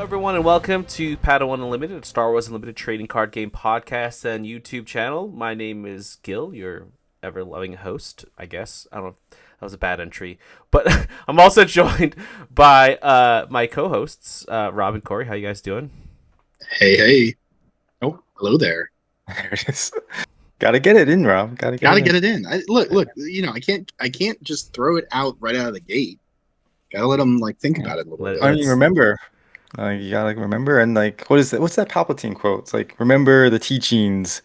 everyone, and welcome to Padawan Unlimited, a Star Wars Unlimited trading card game podcast and YouTube channel. My name is Gil, your ever-loving host, I guess. I don't know if that was a bad entry. But I'm also joined by my co-hosts, Rob and Corey. How you guys doing? Hey. Oh, hello there. There it is. Gotta get it in, Rob. Gotta get it in. Look. I can't just throw it out right out of the gate. Gotta let them think about it a little bit. I mean, remember. You gotta remember, and what's that Palpatine quote? It's like, remember the teachings.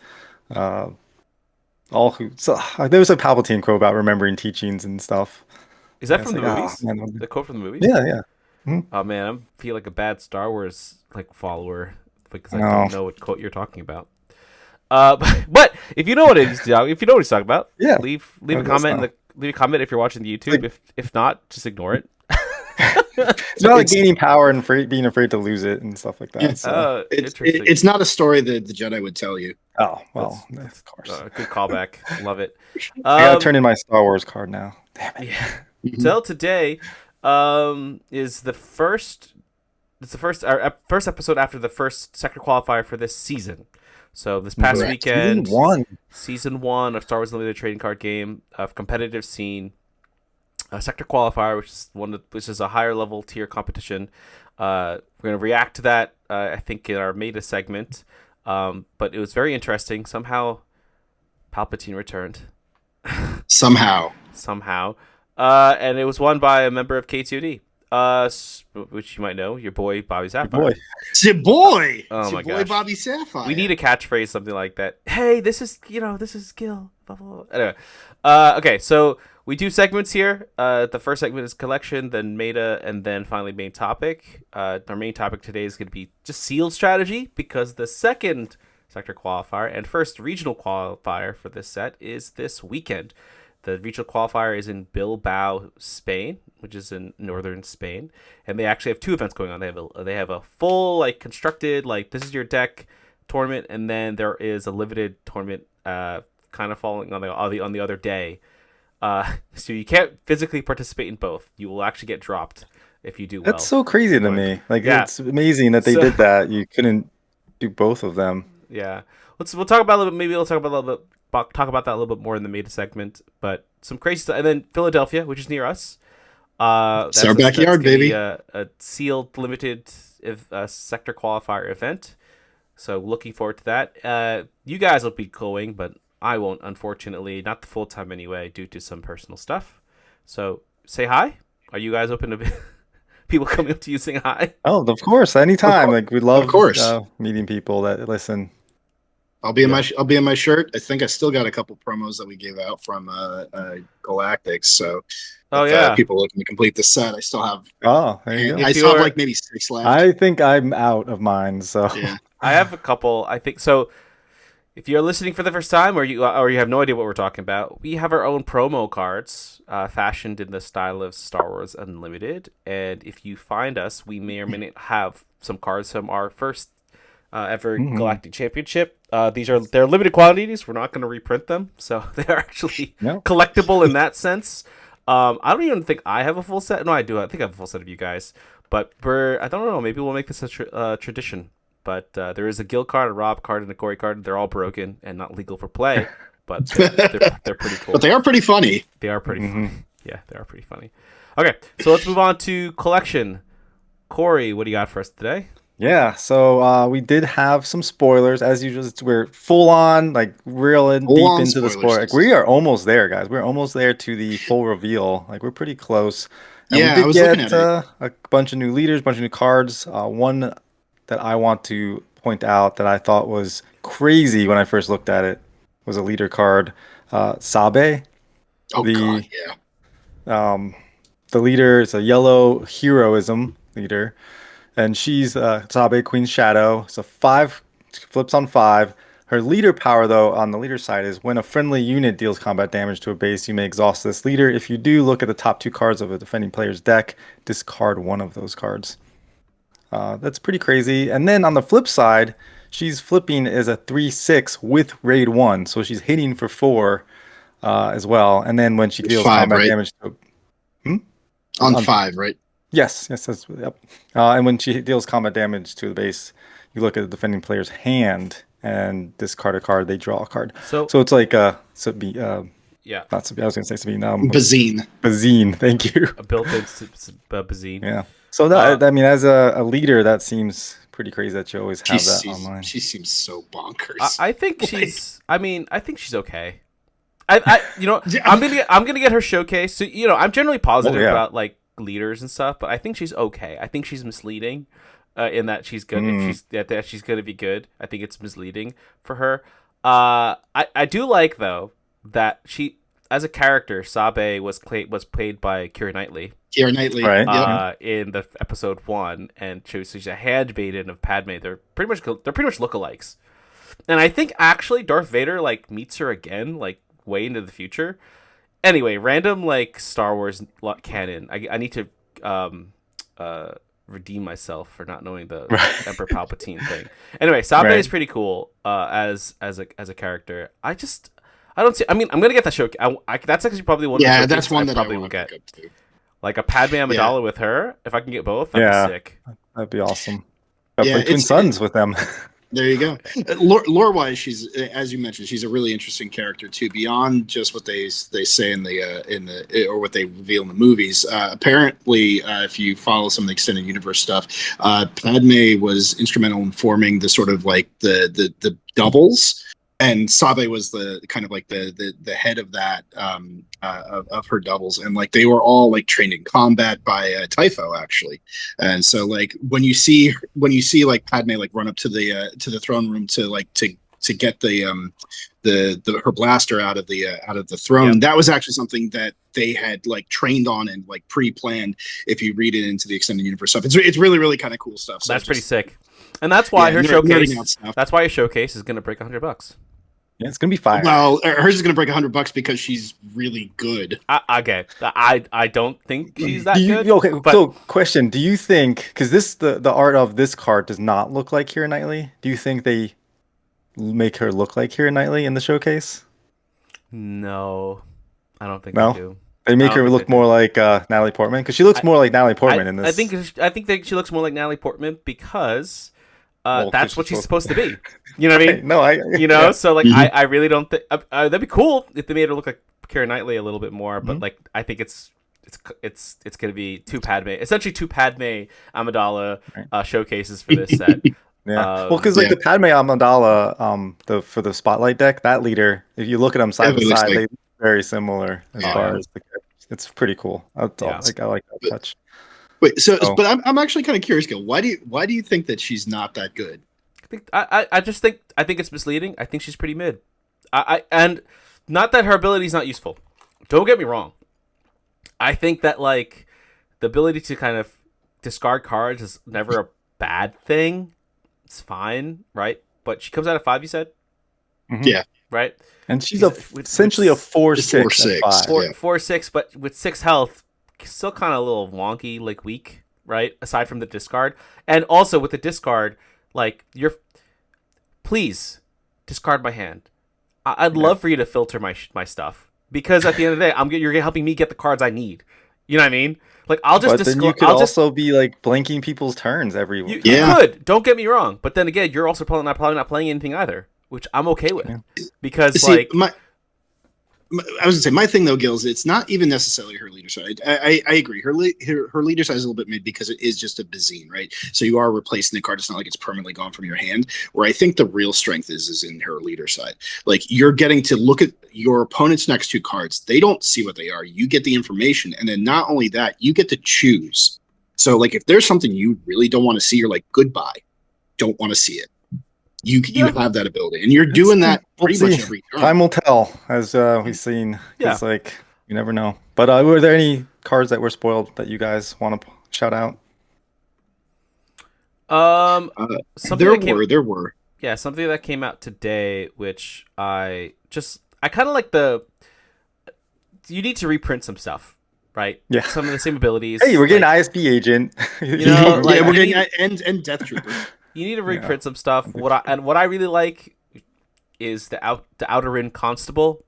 There was a Palpatine quote about remembering teachings and stuff. Is that from the movies? The quote from the movies? Yeah. Mm-hmm. Oh man, I feel like a bad Star Wars follower because I don't know what quote you're talking about. But if you know what he's talking about, yeah, leave a comment leave a comment if you're watching the YouTube. If not, just ignore it. It's about gaining power and being afraid to lose it and stuff like that. Yeah. So. It's not a story that the Jedi would tell you. Oh, well, of course. Good callback. Love it. I gotta turn in my Star Wars card now. Damn it. Yeah. So today is the first. It's the first episode after the first sector qualifier for this season. So this past weekend, season one of Star Wars Unlimited trading card game of competitive scene. Sector qualifier, which is a higher level tier competition. We're going to react to that, I think, in our meta segment. But it was very interesting. Somehow, Palpatine returned. Somehow. And it was won by a member of KTOD, which you might know, your boy Bobby Sapphire. It's your boy. Oh my gosh, Bobby Sapphire. We need a catchphrase, something like that. Hey, this is Gil. Blah, blah, blah. Anyway, okay, so. We do segments here. The first segment is collection, then meta, and then finally main topic. Our main topic today is going to be just sealed strategy because the second sector qualifier and first regional qualifier for this set is this weekend. The regional qualifier is in Bilbao, Spain, which is in northern Spain, and they actually have two events going on. They have a full constructed this is your deck tournament, and then there is a limited tournament kind of following on the other day. So you can't physically participate in both. You will actually get dropped if you do well. That's so crazy to me. It's amazing that they did that. You couldn't do both of them. Yeah. We'll talk about a little bit. Maybe we'll talk about that a little bit more in the meta segment. But some crazy stuff. And then Philadelphia, which is near us. That's our backyard, baby. A sealed limited sector qualifier event. So looking forward to that. You guys will be going, but I won't, unfortunately. Not the full time anyway, due to some personal stuff. So say hi. Are you guys open to people coming up to you saying hi? Oh, of course, anytime. We love, of course, meeting people that listen. I'll be in my shirt. I think I still got a couple promos that we gave out from Galactics. So, people looking to complete the set, I still have. Oh, there you go. I still have maybe 6 left. I think I'm out of mine. So yeah. I have a couple. I think so. If you're listening for the first time, or you have no idea what we're talking about, we have our own promo cards fashioned in the style of Star Wars Unlimited. And if you find us, we may or may not have some cards from our first ever Galactic Championship. They're limited quantities. We're not going to reprint them, so they are actually collectible in that sense. I don't even think I have a full set. No, I do. I think I have a full set of you guys. But I don't know. Maybe we'll make this a tradition. But there is a Gil card, a Rob card, and a Corey card. They're all broken and not legal for play, but they're pretty cool. But they are pretty funny. They are pretty funny. Yeah, they are pretty funny. Okay, so let's move on to collection. Corey, what do you got for us today? Yeah, so we did have some spoilers. As usual, we're full on, real deep into the spoiler. We are almost there, guys. We're almost there to the full reveal. We're pretty close. And yeah, we did get a bunch of new leaders, a bunch of new cards. One that I want to point out that I thought was crazy when I first looked at it was a leader card, Sabe. Oh, God, yeah. The leader is a yellow heroism leader, and she's Sabe, Queen's Shadow. So 5 flips on 5. Her leader power, though, on the leader side is when a friendly unit deals combat damage to a base, you may exhaust this leader. If you do, look at the top 2 cards of a defending player's deck, discard one of those cards. That's pretty crazy. And then on the flip side, she's flipping as a 3/6 with raid 1, so she's hitting for 4 as well. And then when she deals combat damage to on 5, right? Yes, that's yep. And when she deals combat damage to the base, you look at the defending player's hand and discard a card. They draw a card. So So it's like Sabi, yeah, not Sabi, I was gonna say Sabine. Bazine. Bazine. Thank you. a built-in Bazine. Yeah. So that I mean, as a leader, that seems pretty crazy that you always have that online. She seems so bonkers. I think she's. I mean, I think she's okay. You know, I'm gonna get her showcase. So you know, I'm generally positive about like leaders and stuff, but I think she's okay. I think she's misleading, in that she's good. If that she's gonna be good, I think it's misleading for her. I do like though that she, as a character, Sabe was played by Keira Knightley. Keira Knightley, right? In the episode 1, and she's a handmaiden of Padme. They're pretty much lookalikes, and I think actually Darth Vader like meets her again, like way into the future. Anyway, random like Star Wars canon. I need to redeem myself for not knowing the Emperor Palpatine thing. Anyway, Sabe is pretty cool as a character. I don't see. I mean, I'm gonna get that show. That's actually probably one. Yeah, of the that's one that probably I will get. Too. Like a Padme Amidala with her. If I can get both, that'd be sick. That'd be awesome. Play Twin Suns with them. There you go. Lore-wise, she's, as you mentioned, she's a really interesting character too. Beyond just what they say in the or what they reveal in the movies. Apparently, if you follow some of the extended universe stuff, Padme was instrumental in forming the sort of like the doubles, and Sabe was the kind of like the head of that of her doubles, and like they were all like trained in combat by Typho actually, and so like when you see like Padme like run up to the throne room to get her blaster out of the throne, that was actually something that they had like trained on and like pre-planned. If you read it into the extended universe stuff, it's really kind of cool stuff. So that's pretty sick, and that's why her showcase. That's why her showcase is gonna break $100. Yeah, it's gonna be fire. Well, hers is gonna break $100 because she's really good. Okay, I don't think she's that good. Okay, but... so question: do you think, because the art of this card does not look like Keira Knightley? Do you think they make her look like Keira Knightley in the showcase? No, I don't think they do. They make her look more like Natalie Portman, because she looks more like Natalie Portman in this. I think that she looks more like Natalie Portman because. That's what she's supposed to be. You know what I mean? No, so like I really don't think that'd be cool if they made her look like Keira Knightley a little bit more, but like I think it's gonna be two Padme Amidala showcases for this set. Yeah, well, because like the Padme Amidala, for the Spotlight deck, that leader, if you look at them side by side, they look very similar as far as it's pretty cool. I like that touch. Wait, but I'm actually kind of curious, Gil. Why do you think that she's not that good? I think it's misleading. I think she's pretty mid. And not that her ability is not useful. Don't get me wrong. I think that like the ability to kind of discard cards is never a bad thing. It's fine, right? But she comes out of 5. You said, yeah, right. And she's essentially a 4/6, 4/6, but with 6 health. Still kind of a little wonky, like weak, right? Aside from the discard, and also with the discard, like please discard my hand. I'd love for you to filter my stuff, because at the end of the day, you're helping me get the cards I need. You know what I mean? Like I'll just. But then you could also be like blanking people's turns every. You could. Don't get me wrong, but then again, you're also probably not playing anything either, which I'm okay with, because I was gonna say my thing though, Gil, is it's not even necessarily her leader side. I agree. Her leader side is a little bit mid because it is just a Bazine, right? So you are replacing the card. It's not like it's permanently gone from your hand. Where I think the real strength is in her leader side. Like you're getting to look at your opponent's next 2 cards. They don't see what they are. You get the information, and then not only that, you get to choose. So like if there's something you really don't want to see, you're like goodbye. Don't want to see it. You have that ability, and you're doing that pretty much every turn. Time will tell, as we've seen. It's like you never know. But were there any cards that were spoiled that you guys want to shout out? There were. Yeah, something that came out today, which I kind of like you need to reprint some stuff, right? Yeah, some of the same abilities. Hey, we're getting ISB agent. We're getting and Death Trooper. You need to reprint some stuff. What I really like is the Outer Rim Constable.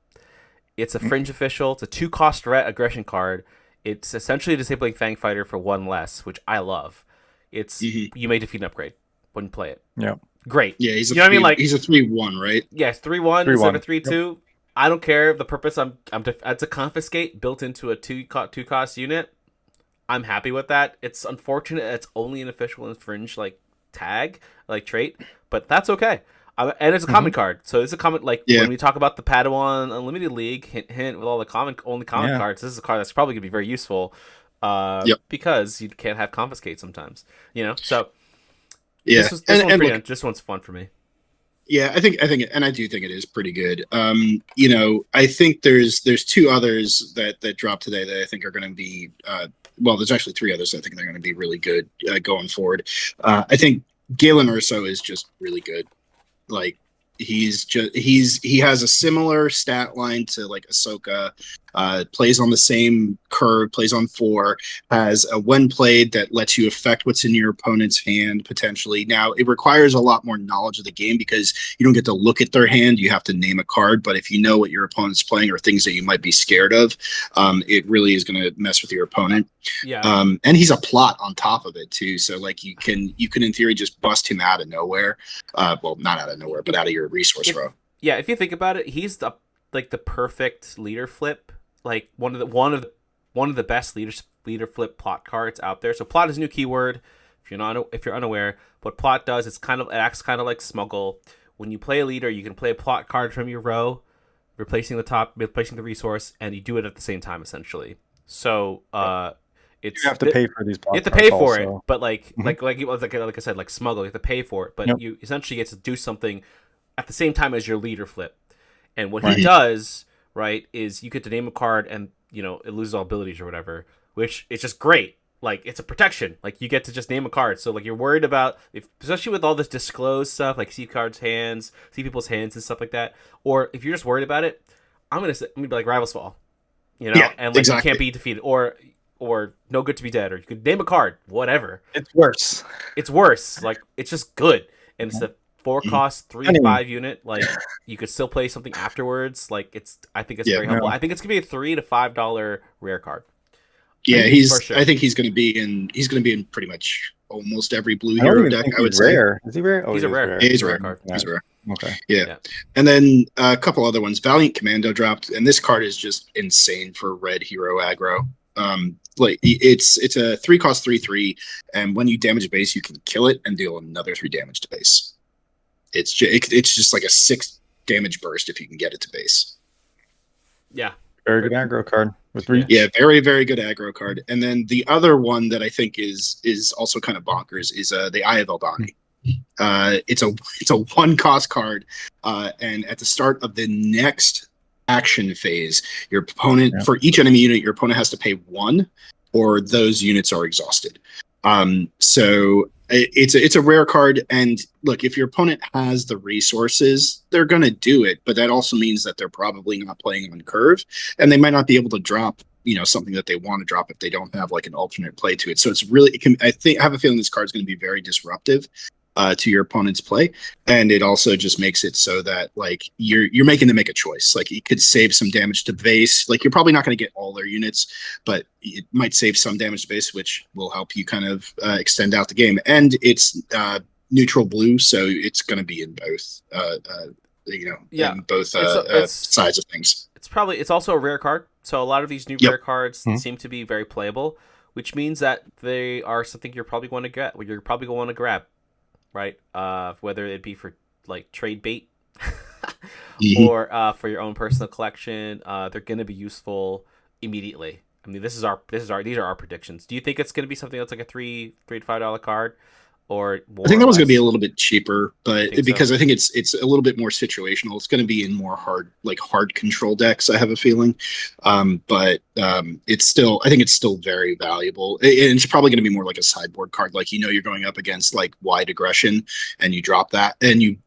It's a fringe official. It's a 2-cost ret aggression card. It's essentially disabling Fang Fighter for 1 less, which I love. It's you may defeat an upgrade when you play it. Yeah. Great. Yeah, he's a you know what I mean? Like he's a 3/1, right? yes, 3/1 instead 3/1. of 3/2. I don't care the purpose. It's a confiscate built into a two cost unit. I'm happy with that. It's unfortunate it's only an official infringe like tag like trait, but that's okay. And it's a common card, so it's a common like when we talk about the Padawan Unlimited League. Hint, hint. With all the common cards, this is a card that's probably gonna be very useful. Because you can't have confiscate sometimes. You know, so yeah. This one's fun for me. Yeah, I think, and I do think it is pretty good. You know, I think there's 2 others that dropped today that I think are going to be. Well, there's actually 3 others I think they're going to be really good going forward. I think Galen Urso is just really good. Like he has a similar stat line to like Ahsoka. Plays on the same curve, plays on 4, has a when played that lets you affect what's in your opponent's hand potentially. Now it requires a lot more knowledge of the game because you don't get to look at their hand, you have to name a card, but if you know what your opponent's playing or things that you might be scared of, it really is going to mess with your opponent. And he's a plot on top of it too, so like you can in theory just bust him out of nowhere. Well, not out of nowhere, but out of your resource row. Yeah, if you think about it, he's the perfect leader flip. Like one of the best leader flip plot cards out there. So plot is a new keyword. If you're unaware, what plot does, it acts kind of like smuggle. When you play a leader, you can play a plot card from your row, replacing the resource, and you do it at the same time essentially. So it's you have to pay for these plot you have to pay cards for also. it, but like I said, like smuggle, you have to pay for it, but you essentially get to do something at the same time as your leader flip. And what he does, right, is you get to name a card and, you know, it loses all abilities or whatever, which is just great. Like, it's a protection. Like, you get to just name a card. So, like, you're worried about, especially with all this disclosed stuff, like see people's hands and stuff like that. Or if you're just worried about it, I'm gonna be like Rival's Fall, you know, and like you can't be defeated, or no good to be dead, or you could name a card, whatever. It's worse. It's worse. Like, it's just good, and it's the 4 cost 3/5 unit. Like, you could still play something afterwards. Like, I think it's very helpful. I think it's gonna be a $3 to $5 rare card. Yeah, I think he's gonna be in pretty much almost every blue hero deck. I would say. Rare. Is he rare? He's a rare. He's a rare card. He's rare. Okay. Yeah. And then a couple other ones. Valiant Commando dropped, and this card is just insane for red hero aggro. Like it's a 3 cost 3/3, and when you damage a base, you can kill it and deal another 3 damage to base. It's just like a 6 damage burst if you can get it to base. Yeah. Very good aggro card with reach. Yeah, very, very good aggro card. And then the other one that I think is also kind of bonkers is the Eye of Eldani. It's a 1 cost card, and at the start of the next action phase, your opponent for each enemy unit, your opponent has to pay 1, or those units are exhausted. So it's a rare card, and look, if your opponent has the resources, they're gonna do it, but that also means that they're probably not playing on curve, and they might not be able to drop, you know, something that they want to drop if they don't have like an alternate play to it. So it's really, I have a feeling this card's going to be very disruptive to your opponent's play, and it also just makes it so that like you're making them make a choice. Like it could save some damage to base. Like you're probably not going to get all their units, but it might save some damage to base, which will help you kind of extend out the game. And it's neutral blue, so it's going to be in both. In both sides of things. It's also a rare card. So a lot of these new rare cards seem to be very playable, which means that they are something you're probably going to get. You're probably going to grab. Right, whether it be for like trade bait or for your own personal collection, they're going to be useful immediately. I mean, these are our predictions. Do you think it's going to be something that's like a $3 to $5 card, or more? I think that was going to be a little bit cheaper, but because I think it's a little bit more situational. It's going to be in more hard control decks, I have a feeling. But it's still, I think it's still very valuable. It's probably going to be more like a sideboard card. Like, you know, you're going up against like wide aggression, and you drop that, and you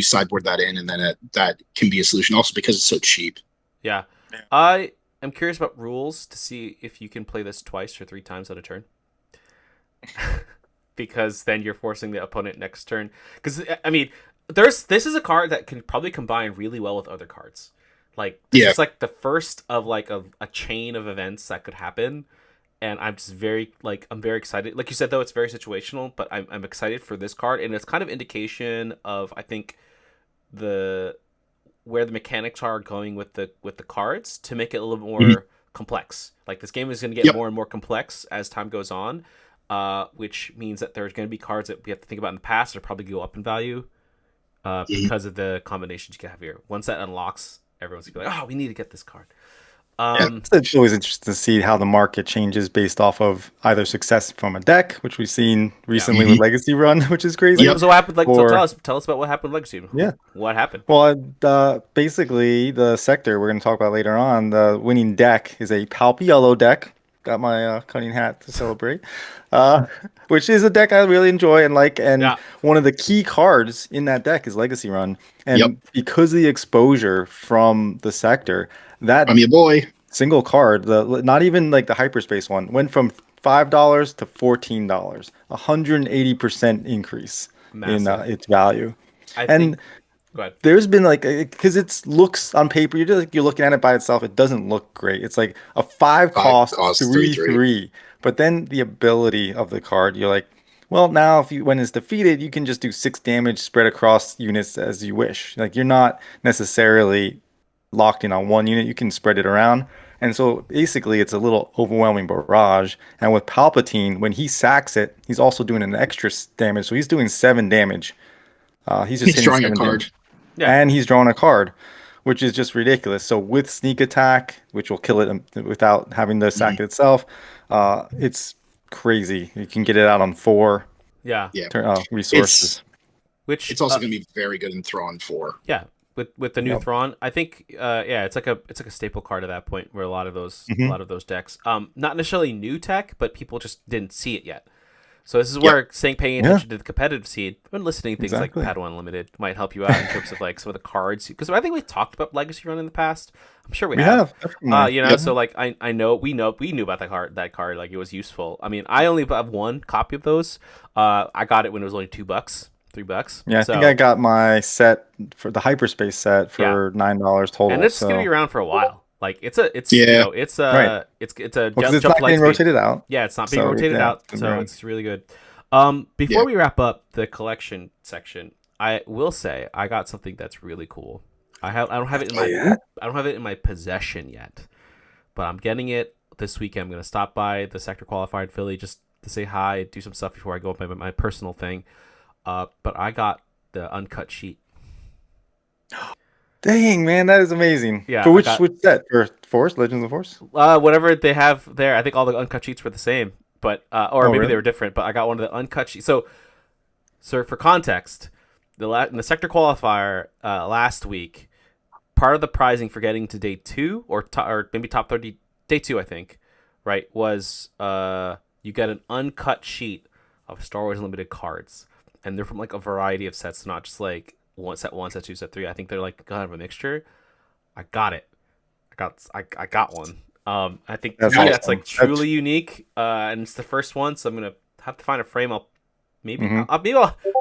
sideboard that in, and then that can be a solution. Also because it's so cheap. Yeah, I am curious about rules to see if you can play this twice or 3 times at a turn. Because then you're forcing the opponent next turn. Because I mean, this is a card that can probably combine really well with other cards. Like this is like the first of like a chain of events that could happen, and I'm just I'm very excited. Like you said though, it's very situational, but I'm excited for this card, and it's kind of indication of I think where the mechanics are going with the cards to make it a little bit more complex. Like this game is going to get more and more complex as time goes on, which means that there's going to be cards that we have to think about in the past that probably go up in value because of the combinations you can have here. Once that unlocks, everyone's going to be like, oh, we need to get this card. It's always interesting to see how the market changes based off of either success from a deck, which we've seen recently with Legacy Run, which is crazy. So what happened? So tell us about what happened with Legacy. Yeah, what happened? Well, basically the sector we're going to talk about later on. The winning deck is a Palp Yellow deck. Got my cunning hat to celebrate, which is a deck I really enjoy and like. And one of the key cards in that deck is Legacy Run, and because of the exposure from the sector. I'm your boy. Single card, not even like the hyperspace one, went from $5 to $14, 180% increase in its value. There's been like because it looks on paper, you're looking at it by itself, it doesn't look great. It's like a 5 cost 3/3, but then the ability of the card, you're like, well, now when it's defeated, you can just do 6 damage spread across units as you wish. Like you're not necessarily locked in on one unit, you can spread it around, and so basically it's a little overwhelming barrage. And with Palpatine, when he sacks it, he's also doing an extra damage, so he's doing 7 damage. He's drawing a card, and he's drawing a card, which is just ridiculous. So with sneak attack, which will kill it without having to sack it itself, it's crazy. You can get it out on 4 resources, which it's also going to be very good in Thrawn 4. With the new Thrawn, I think it's like a staple card at that point where a lot of those decks, not necessarily new tech, but people just didn't see it yet. So this is where paying attention to the competitive scene and listening to things like Padawan Unlimited might help you out in terms of like some of the cards, because I think we talked about Legacy Run in the past. I'm sure we have. So like I know we knew about that card, like it was useful. I mean, I only have one copy of those. I got it when it was only $2. $3. Yeah, I think I got my set for the hyperspace set for $9 total, and it's gonna be around for a while. Like it's a it's not being rotated out. Yeah, it's not being rotated out, so it's really good. Before we wrap up the collection section, I will say I got something that's really cool. I don't have it in my possession yet, but I'm getting it this weekend. I'm gonna stop by the Sector Qualifier in Philly just to say hi, do some stuff before I go with my personal thing. But I got the uncut sheet. Dang, man, that is amazing. Yeah. For which set? For Force? Legends of Force? Whatever they have there. I think all the uncut sheets were the same, but maybe they were different. But I got one of the uncut sheets. So for context, in the Sector Qualifier last week, part of the prizing for getting to day 2 or maybe top 30, day 2, I think, right, was you get an uncut sheet of Star Wars Unlimited cards. And they're from like a variety of sets, not just like set 1, set 2, set 3. I think they're like kind of a mixture. I got it. I got one. I think that's like truly unique, and it's the first one, so I'm gonna have to find a frame. I'll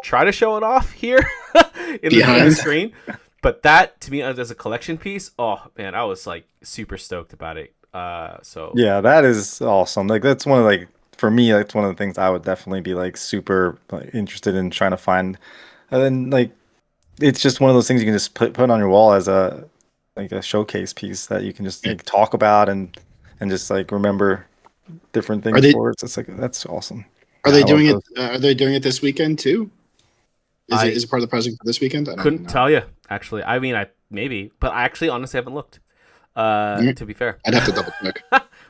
try to show it off here in the screen. But that to me as a collection piece, oh man, I was like super stoked about it. That is awesome. Like that's one of for me, that's one of the things I would definitely be like super interested in trying to find. And then like it's just one of those things you can just put on your wall as a showcase piece that you can just like talk about and just like remember different things for it. It's like that's awesome. Are they doing it? Are they doing it this weekend too? Is it part of the prizing for this weekend? I couldn't tell you actually. I mean, maybe, but I actually honestly haven't looked. To be fair, I'd have to double check.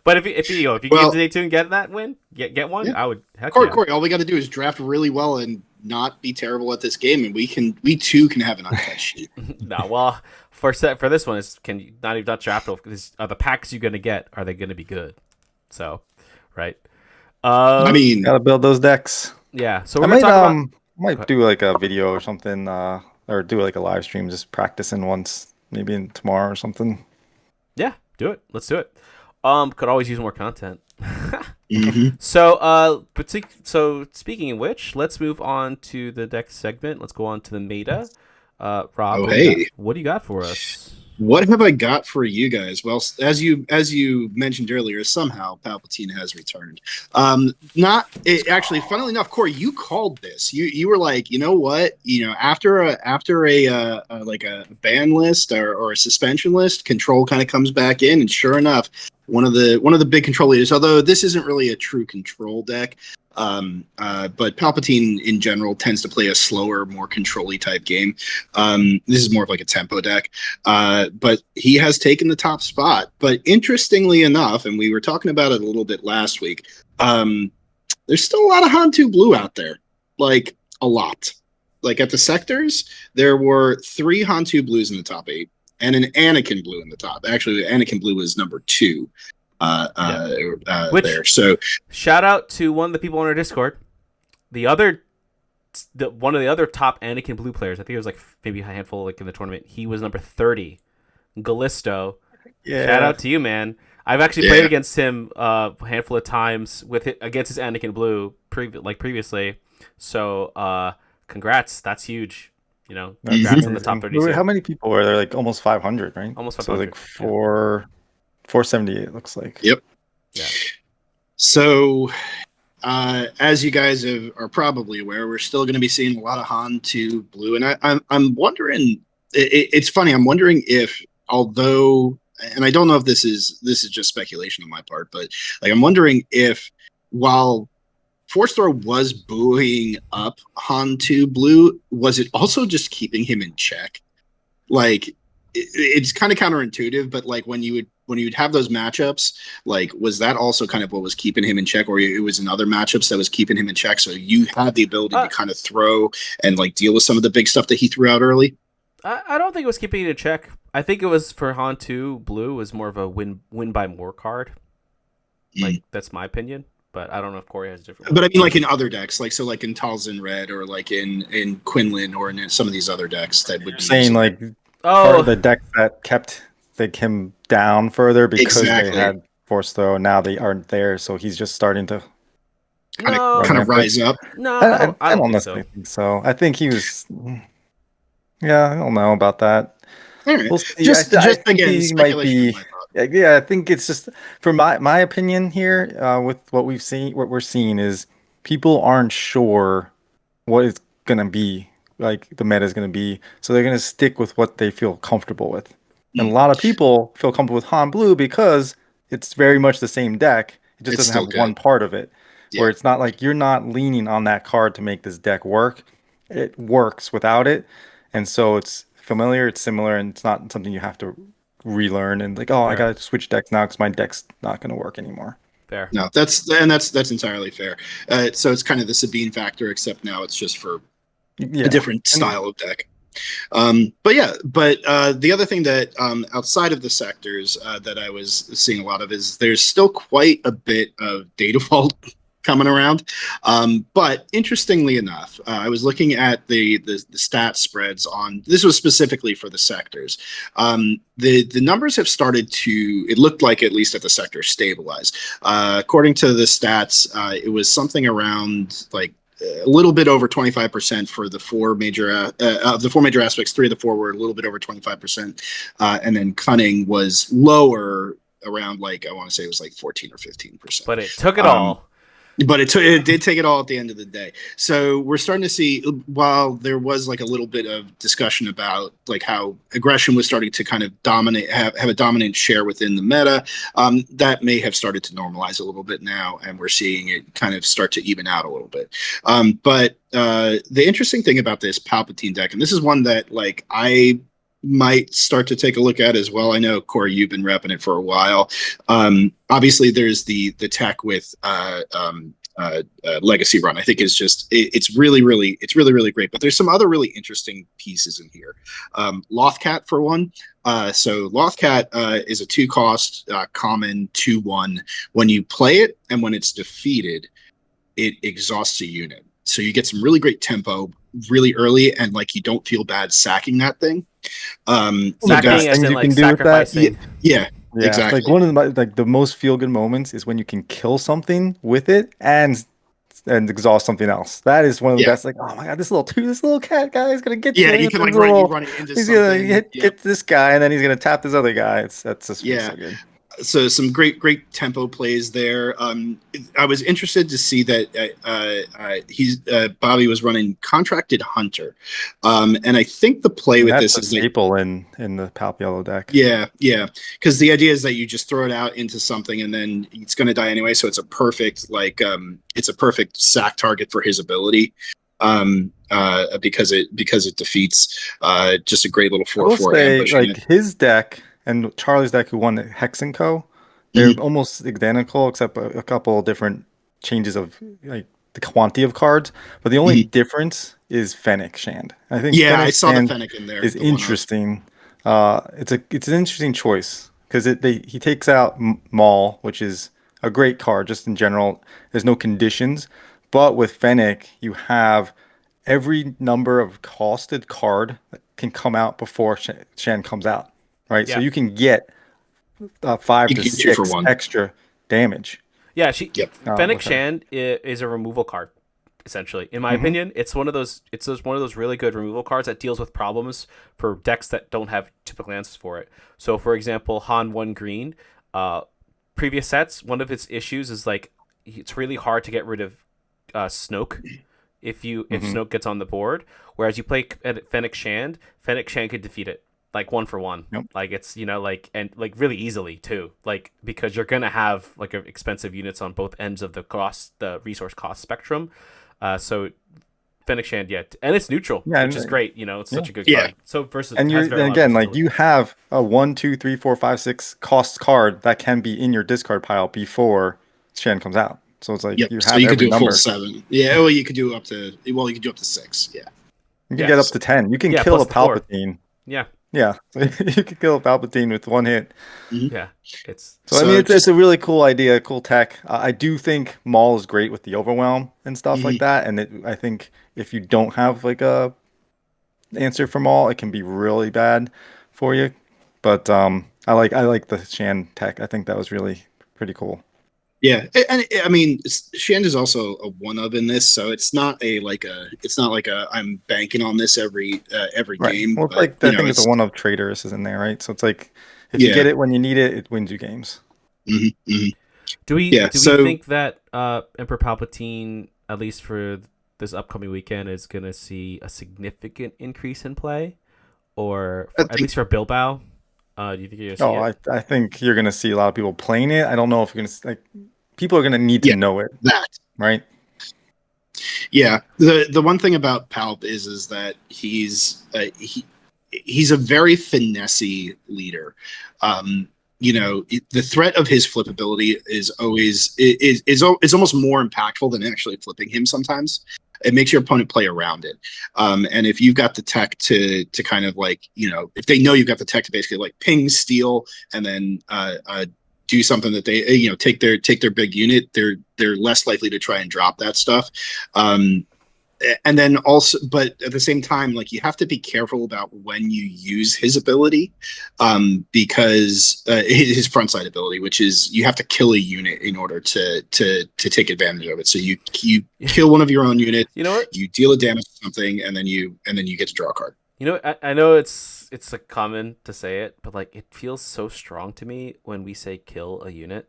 But if you get to day 2 and get that win, get one, I would. Corey, all we got to do is draft really well and not be terrible at this game, and we too can have an uncut sheet. No, well, for this one is can you not even draft? Are the packs you're gonna get? Are they gonna be good? So, right. I mean, gotta build those decks. Yeah. So we're gonna talk about. Might do like a video or something, or do like a live stream, just practicing once, maybe tomorrow or something. Yeah, do it. Let's do it. Could always use more content. So speaking of which, let's move on to the next segment. Let's go on to the meta. Rob, what do you got for us? What have I got for you guys? Well, as you mentioned earlier, somehow Palpatine has returned. Not it, actually. Funnily enough, Corey, you called this. You were like, you know what? After a like a ban list or a suspension list, Control kind of comes back in, and sure enough, one of the big Control leaders. Although this isn't really a true Control deck. But Palpatine in general tends to play a slower, more control-y type game. This is more of like a tempo deck. But he has taken the top spot. But interestingly enough, and we were talking about it a little bit last week, there's still a lot of Hantu Blue out there. Like, a lot. Like, at the sectors, there were 3 Hantu Blues in the top 8, and an Anakin Blue in the top. Actually, Anakin Blue was number 2. There. So shout out to one of the people on our Discord. One of the other top Anakin Blue players. I think it was like maybe a handful like in the tournament. He was number 30. Gallisto. Yeah. Shout out to you, man. I've actually played against him a handful of times against his Anakin Blue previously. So congrats. That's huge. You know, congrats on the top 30. How many people were there? Like almost 500, right? Almost 500. So like 478 looks like. Yep. Yeah. So, as you guys are probably aware, we're still going to be seeing a lot of Hantu Blue, and I'm wondering. It's funny. I'm wondering if, although, and I don't know if this is just speculation on my part, but like I'm wondering if while Force Throw was buoying up Hantu Blue, was it also just keeping him in check? Like, it's kind of counterintuitive, but like when you would have those matchups, like was that also kind of what was keeping him in check, or it was in other matchups that was keeping him in check? So you had the ability to kind of throw and like deal with some of the big stuff that he threw out early. I don't think it was keeping it in check. I think it was for Hantu Blue was more of a win by more card. Like that's my opinion, but I don't know if Corey has a different. But I mean, like in other decks, like so, like in Talzin Red, or like in Quinlan, or in some of these other decks that would be saying like part of the deck that kept him down further because they had Force Throw, and now they aren't there, so he's just starting to kind of rise up. No, I don't necessarily think so. I think he was. Yeah, I don't know about that. Right. We'll see. Just again, he might be. Yeah, I think it's just for my opinion here. With what we're seeing is people aren't sure what it's gonna be, like the meta is gonna be, so they're gonna stick with what they feel comfortable with. And a lot of people feel comfortable with Han Blue because it's very much the same deck. It just doesn't have one part of it, where it's not like you're not leaning on that card to make this deck work. It works without it, and so it's familiar, it's similar, and it's not something you have to relearn and like, I gotta switch decks now because my deck's not gonna work anymore. Fair. No, that's entirely fair. So it's kind of the Sabine factor, except now it's just for a different style of deck. But the other thing that outside of the sectors that I was seeing a lot of is there's still quite a bit of data vault coming around. But interestingly enough, I was looking at the stat spreads on this was specifically for the sectors. The numbers have started to, it looked like at least at the sector, stabilize. According to the stats, it was something around like a little bit over 25% for the four major aspects. 3 of the 4 were a little bit over 25%, and then cunning was lower, around like I want to say it was like 14 or 15%. But it took it all. But it did take it all at the end of the day. So we're starting to see, while there was like a little bit of discussion about like how aggression was starting to kind of dominate, have a dominant share within the meta, that may have started to normalize a little bit now, and we're seeing it kind of start to even out a little bit. But the interesting thing about this Palpatine deck, and this is one that like I might start to take a look at as well. I know, Corey, you've been repping it for a while. Obviously, there's the tech with Legacy Run. I think it's really great. But there's some other really interesting pieces in here. Lothcat for one. So Lothcat is a 2-cost common 2/1. When you play it and when it's defeated, it exhausts a unit. So you get some really great tempo really early, and like you don't feel bad sacking that thing. Sacking as in like sacrificing. Yeah, exactly. Like one of the most feel good moments is when you can kill something with it and and exhaust something else. That is one of the Yeah. best. Like, oh my god, this little cat guy is gonna get Yeah, you. you can like run it into He's gonna something. get this guy, and then he's gonna tap this other guy. That's just Yeah. so good. So some great tempo plays there. I was interested to see that Bobby was running Contracted Hunter, and I think the play with That's this a is staple in the Palp Yellow deck. yeah, because the idea is that you just throw it out into something and then it's going to die anyway. So it's a perfect sack target for his ability. Because it defeats just a great little I will 4/4 say, ambush like unit. his deck and Charlie's deck, who won the Hex and Co. They're almost identical, except a couple of different changes of like the quantity of cards. But the only difference is Fennec Shand. I think Yeah, Fennec I saw the Shand Fennec in there. is The one-of. interesting. It's an interesting choice because he takes out Maul, which is a great card just in general. There's no conditions, but with Fennec you have every number of costed card that can come out before Shan comes out, right? So Yeah. you can get 5 You to can get 2 for 6 1. extra damage. Yeah, Yep. Fennec Okay. Shand is a removal card, essentially. In my opinion, it's one of those really good removal cards that deals with problems for decks that don't have typical answers for it. So, for example, Han 1 green, previous sets, one of its issues is like it's really hard to get rid of Snoke if Snoke gets on the board. Whereas you play Fennec Shand could defeat it like 1 for 1. Yep. Like it's and like really easily too. Like because you're gonna have like expensive units on both ends of the resource cost spectrum. So Fennec Shand, and it's neutral, which is great. It's such a good card. So versus And has very again, like versatility. you have a 1, 2, 3, 4, 5, 6 cost card that can be in your discard pile before Shan comes out. So it's like Yep. you So have you could every do a full number. 7. Yeah. Well, you could do up to 6. Yeah. You can get up to 10. You can kill a plus the 4. Palpatine. Yeah. Yeah, you can kill a Palpatine with 1 hit. Yeah. It's So I mean, it's a really cool idea, cool tech. I do think Maul is great with the overwhelm and stuff like that. And I think if you don't have like a answer for Maul, it can be really bad for you. But I like the Shan tech. I think that was really pretty cool. Yeah, and I mean, Shand is also a 1-of in this, so it's not like a I'm banking on this every Right. game. Well, it's but, like I think it's a 1-of Traitors is in there, right? So it's like if you get it when you need it, it wins you games. Do we think that Emperor Palpatine, at least for this upcoming weekend, is going to see a significant increase in play, or at least for Bilbao? Do you think you're going to see it? I think you're going to see a lot of people playing it. I don't know if you're going to like people are going to need to know it, right? Yeah. The one thing about Palp is that he's a very finessey leader. The threat of his flip ability is almost more impactful than actually flipping him sometimes. It makes your opponent play around it. And if you've got the tech to kind of like, if they know you've got the tech to basically like ping, steal, and then do something that they, take their big unit, they're less likely to try and drop that stuff. And then also, but at the same time, like you have to be careful about when you use his ability, because his frontside ability, which is you have to kill a unit in order to take advantage of it. So you kill one of your own units, you deal a damage to something, and then you get to draw a card. I know it's like common to say it, but like it feels so strong to me when we say kill a unit.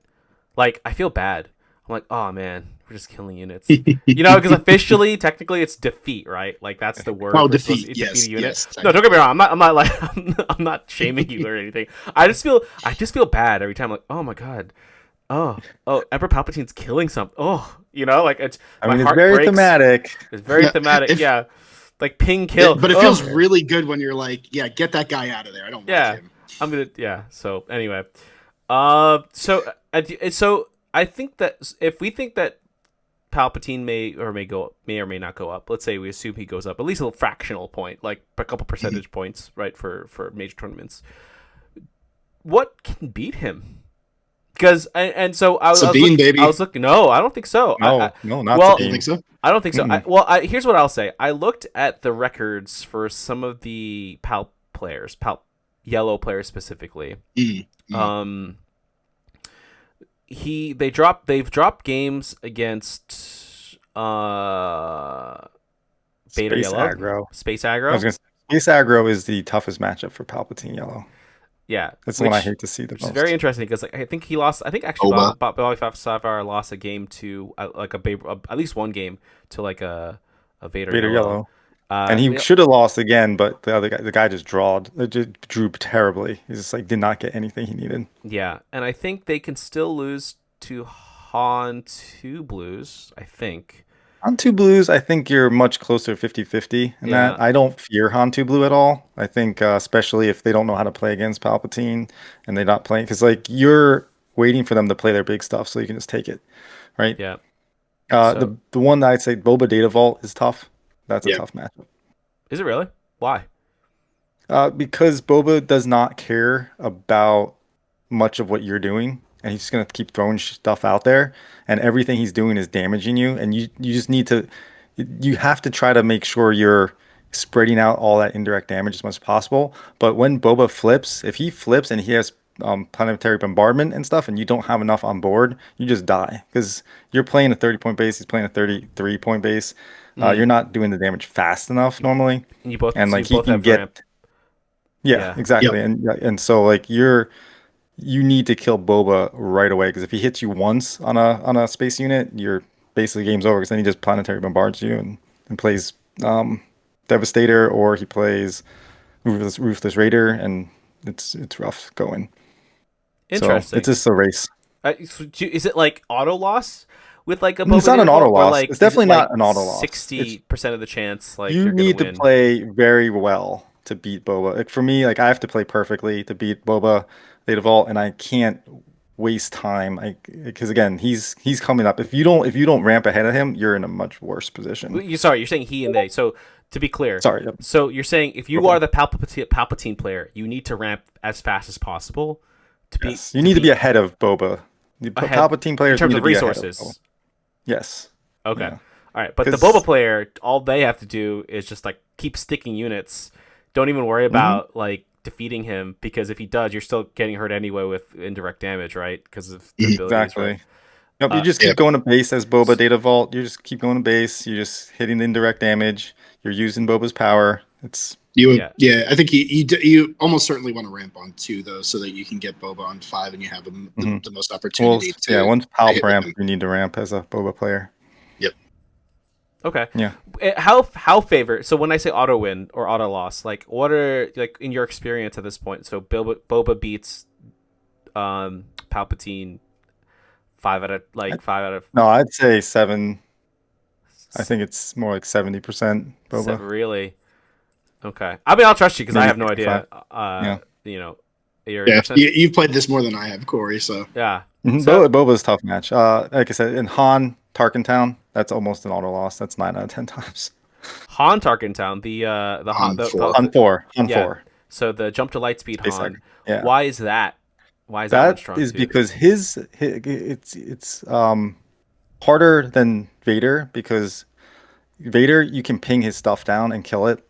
Like I feel bad. I'm like, oh man, we're just killing units. Because officially, technically, it's defeat, right? Like that's the word. Oh, defeat. Yes. Defeat a unit. Yes, no, don't get me wrong. I'm not like I'm not shaming you or anything. I just feel bad every time. Like, oh my god, oh, Emperor Palpatine's killing something. Oh, like it's. I mean, it's very thematic. It's very thematic. Yeah, like ping kill. But it feels really good when you're like, yeah, get that guy out of there. I don't like him. I'm gonna. Yeah. So anyway, so I think that if we think that Palpatine may or may not go up, let's say we assume he goes up at least a little fractional point, like a couple percentage points, right, for major tournaments. What can beat him? Because so I was looking. No, I don't think so. Not Sabine. I don't think so. I don't think so. Here's what I'll say. I looked at the records for some of the Palp players, Palp yellow players specifically. They've dropped games against Uh, Beta Space Yellow, aggro. Space I was Aggro. gonna say, Space aggro is the toughest matchup for Palpatine Yellow. Yeah, That's the one I which hate to see the which is very most. interesting because like I think he lost. I think actually Boba. Bobby Sapphire lost a game to like at least one game to like a Vader Vader Yellow. Yellow. And he should have lost again, but the guy just just drew terribly. He just like did not get anything he needed. Yeah, and I think they can still lose to Han 2 Blues. I think. On two blues, I think you're much closer 50-50 in that. Yeah, I don't fear Han two blue at all. I think, especially if they don't know how to play against Palpatine and they're not playing, because like you're waiting for them to play their big stuff so you can just take it, right? yeah. So The one that I'd say Boba Data Vault is tough. That's a Yeah. tough matchup. is it really? Why? Because Boba does not care about much of what you're doing, and he's just gonna keep throwing stuff out there, and everything he's doing is damaging you, and you just need to you have to try to make sure you're spreading out all that indirect damage as much as possible. But when Boba flips, if he flips and he has planetary bombardment and stuff, and you don't have enough on board, you just die because you're playing a 30-point base, he's playing a 33-point base. You're Mm. not doing the damage fast enough normally, And you both and so like you he both can have ramp. get yeah, Yeah. Yep. exactly. And so like you need to kill Boba right away because if he hits you once on a space unit, you're basically game's over because then he just planetary bombards you and plays Devastator or he plays Ruthless Raider and it's rough going. So it's Interesting. just a race. Is it like auto loss with like a It's Boba not an Data auto Vault, or loss. like It's is it definitely like not an auto loss. It's 60% of the chance like you you're gonna need to win? play very well to beat Boba. Like for me, like I have to play perfectly to beat Boba Late Vault, and I can't waste time. Because again, he's coming up. If you don't ramp ahead of him, you're in a much worse position. You're saying he and they. So to be clear, Sorry, yep. so you're saying if you Boba. are the Palpatine player, you need to ramp as fast as possible to be Yes, you need to be ahead of Boba. The ahead Palpatine in players terms need to of be ahead of Boba. resources. Yes, Okay. yeah, All right, but the Boba because player, all they have to do is just like keep sticking units. Don't even worry about like defeating him because if he does, you're still getting hurt anyway with indirect damage, right? Because of the Mhm. abilities, right? exactly. Yep, you Uh, just Yep. keep going to base as Boba Data Vault. You just keep going to base. You're just hitting the indirect damage. You're using Boba's power. It's yeah. Yeah, I think you almost certainly want to ramp on 2 though, so that you can get Boba on 5, and you have mhm. the most Well, opportunity yeah. to Once Palp hit with ramp, him. you need to ramp as a Boba player. Yep. Okay. Yeah. How favor? So when I say auto win or auto loss, like what are like in your experience at this point? So Boba beats Palpatine 5 out of No, I'd say 7. I think it's more like 70% Boba, really. Okay. I mean, I'll trust you because I maybe have no 65. idea. Yeah. You know, Yeah, you're saying you've played this more than I have, Corey. So yeah. Boba, So Boba's a tough match. Like I said, in Han Tarkin Town, that's almost an auto loss. That's 9 out of 10 times. Han Tarkentown, the Han on 4. On 4. On yeah. 4. So the jump to lightspeed Space Aggro. Han. Yeah. Why is that? Why is that one That strong is too? because it's harder than Vader because Vader you can ping his stuff down and kill it.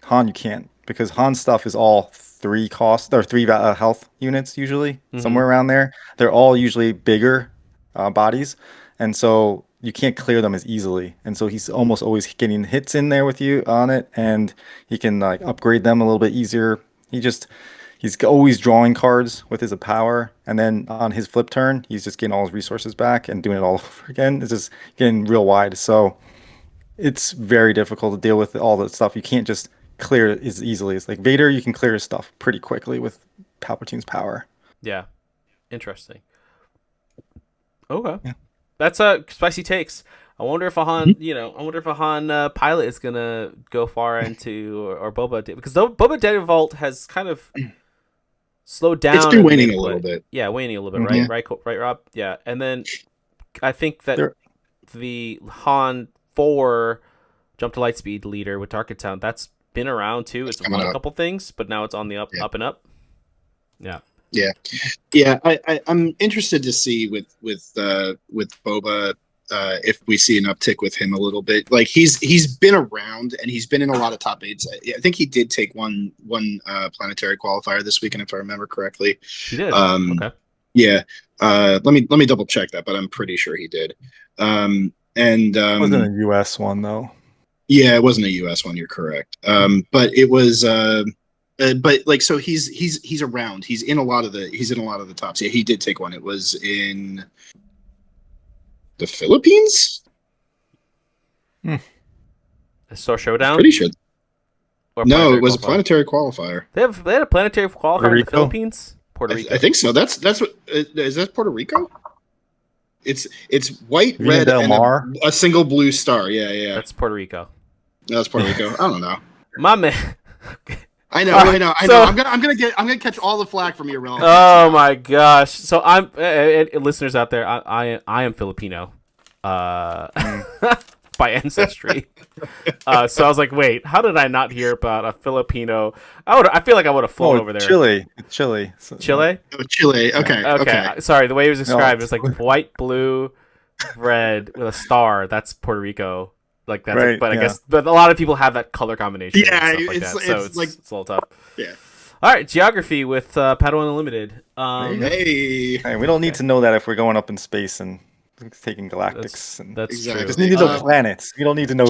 Han you can't because Han's stuff is all 3 cost or 3 health units usually Mm-hmm. somewhere around there. They're all usually bigger bodies, and so you can't clear them as easily. And so he's almost always getting hits in there with you on it, and he can like upgrade them a little bit easier. He's always drawing cards with his power, and then on his flip turn, he's just getting all his resources back and doing it all over again. It's just getting real wide. So it's very difficult to deal with all that stuff. You can't just clear it as easily as like Vader. You can clear his stuff pretty quickly with Palpatine's power. Yeah. Interesting. Okay. Yeah. That's spicy takes. I wonder if a Han, I wonder if a Han pilot is gonna go far into or Boba did because Boba Data Vault has kind of slowed down. It's been in waning a gameplay. little bit. Yeah, waning a little bit, Mhm. right, Rob. Yeah, and then I think that There, the Han 4 jump to lightspeed leader with Target Town that's been around too. It's coming won a up. couple things, but now it's on the up Yeah. up and up. Yeah. Yeah. I'm interested to see with Boba if we see an uptick with him a little bit. Like he's been around and he's been in a lot of top 8s. I think he did take one planetary qualifier this weekend if I remember correctly. He did. Okay. Yeah. Let me double check that, but I'm pretty sure he did. And It wasn't a US one though. yeah, it wasn't a US one. You're correct. But it was. But like, so he's around. He's in a lot of the tops. Yeah, he did take one. It was in the Philippines. The Star Showdown. Pretty sure. Or No, Planetary it was a Qualifier? planetary qualifier. They had a planetary qualifier in the Rico? Philippines. Puerto Rico. I think so. That's what is that Puerto Rico? It's white, Vina red, Del and Mar? a single blue star. Yeah. That's Puerto Rico. That's Puerto Rico. I don't know. My man. I know. All right, I so- know. I'm gonna catch all the flack from your relatives. Oh my gosh! So I'm listeners out there. I am Filipino, by ancestry. So I was like, wait, how did I not hear about a Filipino? I feel like I would have flown over there. Chile. It's Chile. So, Chile. Oh, Chile. Okay. Sorry, the way it was described, No. it's like white, blue, red with a star. That's Puerto Rico. Like that's, Right, but I yeah. guess, but a lot of people have that color combination. Yeah, and stuff like it's- that. So it's like- it's a little tough. Yeah. All right, geography with Padawan Unlimited. Hey. Hey, we don't need to know that if we're going up in space and taking galactics. That's Exactly. true. Just need to know Uh, planets. We don't need to know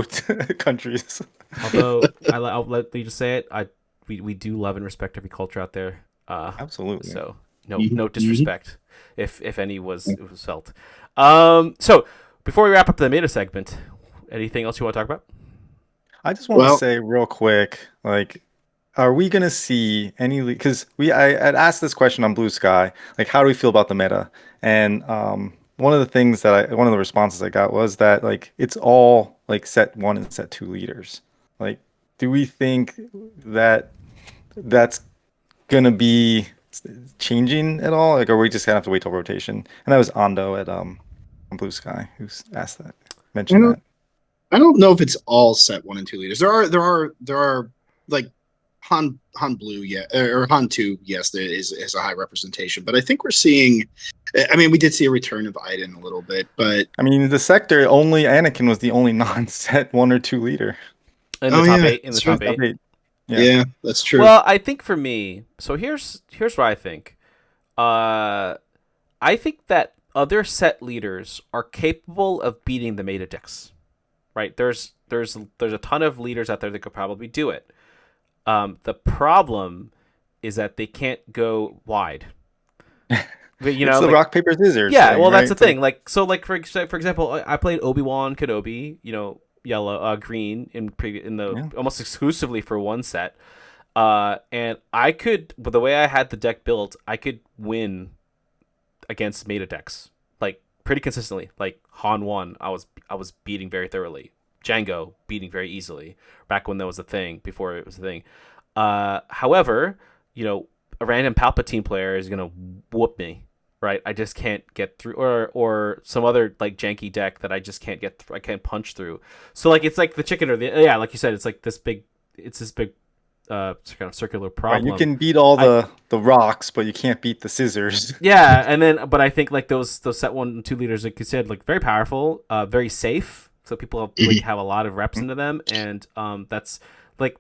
countries. Although I'll let me just say it, we do love and respect every culture out there. Absolutely. So no Mhm, no disrespect, if any was felt. So before we wrap up the meta segment, anything else you want to talk about? I just want Well- to say real quick, like, are we gonna see any? Because I had asked this question on Blue Sky, like, how do we feel about the meta? And one of the responses I got was that like it's all like set 1 and set 2 leaders. Like, do we think that that's gonna be changing at all? Like, are we just gonna have to wait till rotation? And that was Ando at on Blue Sky who's asked that, mentioned I that. I don't know if it's all set 1 and 2 leaders. There are like Han Blue, yeah, or Han 2, yes, there is a high representation. But I think we're seeing. I mean, we did see a return of Iden a little bit, but I mean, the sector only Anakin was the only non-set 1 or 2 leader. In the Oh, top yeah, 8. In the that's top right. 8. Top 8. yeah, that's true. Well, I think for me, so here's what I think. I think that other set leaders are capable of beating the meta decks. Right? There's a ton of leaders out there that could probably do it. The problem is that they can't go wide. But, you know, It's the like- rock paper scissors. yeah, thing, well, that's right? the thing. Like, so, like for example, I played Obi-Wan Kenobi, yellow, green in the Yeah. almost exclusively for one set, and I could, with the way I had the deck built, I could win against meta decks like pretty consistently. Like Han 1, I was beating very thoroughly. Django beating very easily back when that was a thing, before it was a thing. However, a random Palpatine player is gonna whoop me, right? I just can't get through, or some other like janky deck that I just can't get through. I can't punch through. So like it's like the chicken or the like you said, it's like this big kind of circular Right, problem. you can beat all the rocks, but you can't beat the scissors. Yeah, and then but I think like those set 1 and 2 leaders, like you said, like very powerful, very safe. So people have a lot of reps into them, and that's like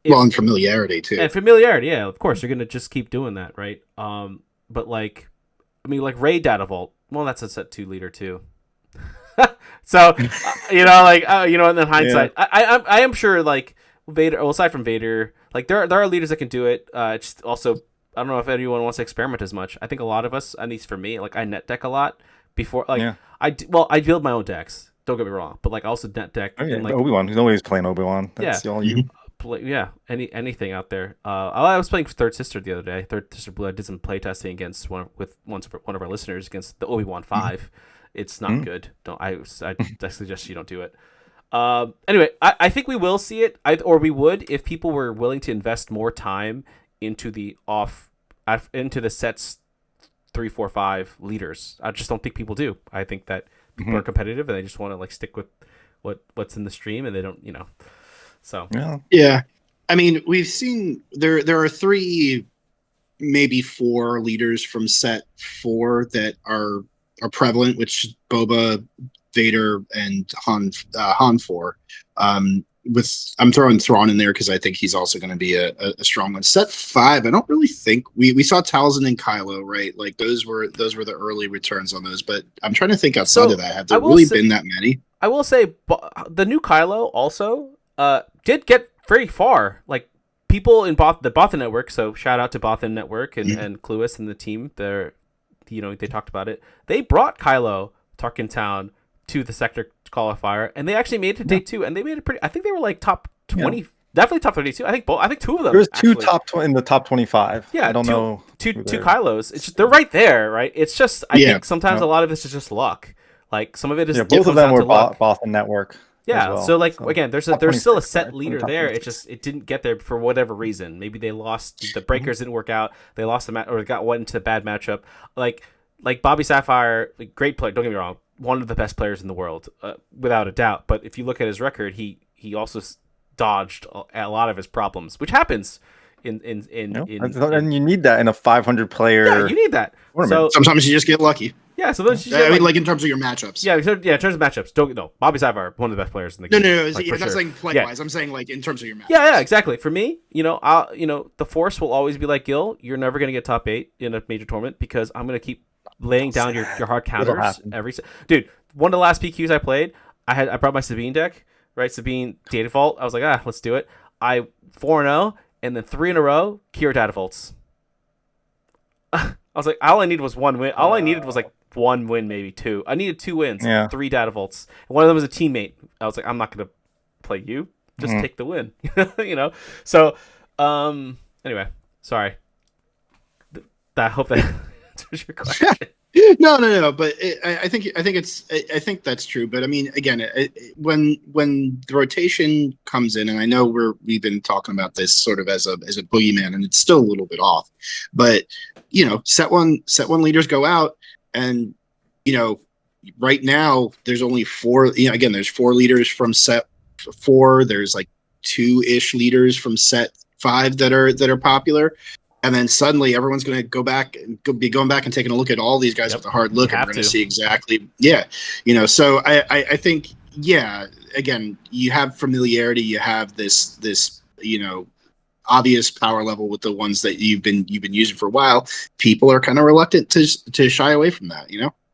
and familiarity too. and familiarity. Yeah, of course you're gonna just keep doing that, right? But like, I mean, like Raid Data Vault. Well, that's a set 2 leader too. So and then hindsight, I am sure like Vader. Well, aside from Vader, like there are leaders that can do it. It's also, I don't know if anyone wants to experiment as much. I think a lot of us, at least for me, like I net deck a lot before. Like Yeah. I build my own decks. Don't get me wrong, but like I also net deck. Oh, yeah, and, like, Obi-Wan. Nobody's playing Obi-Wan. That's all you. anything out there. I was playing Third Sister the other day. Third Sister Blue. I did some playtesting against one of our listeners against the Obi-Wan 5. It's not good. I suggest you don't do it. Anyway, I think we will see it, or we would if people were willing to invest more time into the sets 3, 4, 5 leaders. I just don't think people do. I think that people are competitive and they just want to like stick with what's in the stream, and they don't, So Yeah. Yeah, I mean, we've seen there are 3, maybe 4 leaders from set 4 that are prevalent, which is Boba, Vader, and Han 4. I'm throwing Thrawn in there because I think he's also going to be a strong one. Set 5, I don't really think we saw Talzin and Kylo, right? Like those were the early returns on those, but I'm trying to think outside of that. Have there really been that many? I will say the new Kylo also did get very far. Like people in the Bothan network. So shout out to Bothan network and Cluis and the team. They talked about it. They brought Kylo Tarkin Town to the sector qualifier, and they actually made it to day 2, and they made it pretty. I think they were like top 20. Yeah. Definitely top 32. I think 2 of them. There's two in the top 25. Yeah, I don't know. Two Kylos. It's just, they're right there, right? It's just I think sometimes a lot of this is just luck. Like some of it is both of them were Bothan network. Yeah, well. So again, there's still a set leader there. It didn't get there for whatever reason. Maybe they lost the breakers didn't work out. They lost the or went into a bad matchup. Like Bobby Sapphire, great player. Don't get me wrong, one of the best players in the world, without a doubt. But if you look at his record, he also dodged a lot of his problems, which happens and you need that in a 500 player. Yeah, you need that. So sometimes you just get lucky. Yeah, so those. I mean, in terms of your matchups. Yeah, in terms of matchups. Bobby Sapphire, one of the best players in the game. No. I'm not saying play wise. I'm saying in terms of your matchups. Yeah, exactly. For me, the Force will always be like Gil. You're never gonna get top 8 in a major tournament because I'm gonna keep laying down your hard counters dude. One of the last PQs I played, I brought my Sabine deck, right? Sabine data vault. I was like, let's do it. I 4-0 and then 3 in a row Kira data vaults. I was like, all I needed was 1 win. All I needed was 1 win, maybe 2. I needed 2 wins, 3 data vaults. One of them was a teammate. I was like, I'm not gonna play you. Just take the win. So, anyway, sorry. I hope that answers your question. No. But I think that's true. But I mean, again, when the rotation comes in, and I know we've been talking about this sort of as a boogeyman, and it's still a little bit off. But set one leaders go out, and right now there's only 4. Again, there's 4 leaders from set 4. There's 2-ish leaders from set 5 that are popular. And then suddenly everyone's going to go back and be going back and taking a look at all these guys with a hard look, and we're going to see exactly, So I think, again, you have familiarity, you have this obvious power level with the ones that you've been using for a while. People are kind of reluctant to shy away from that,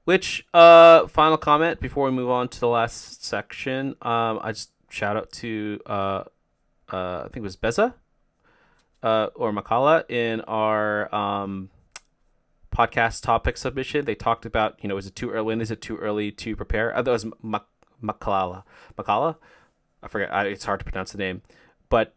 Which final comment before we move on to the last section? I just shout out to I think it was Beza. Or Makala in our podcast topic submission. They talked about, is it too early? When is it too early to prepare? That was Makala. I forget. It's hard to pronounce the name. But,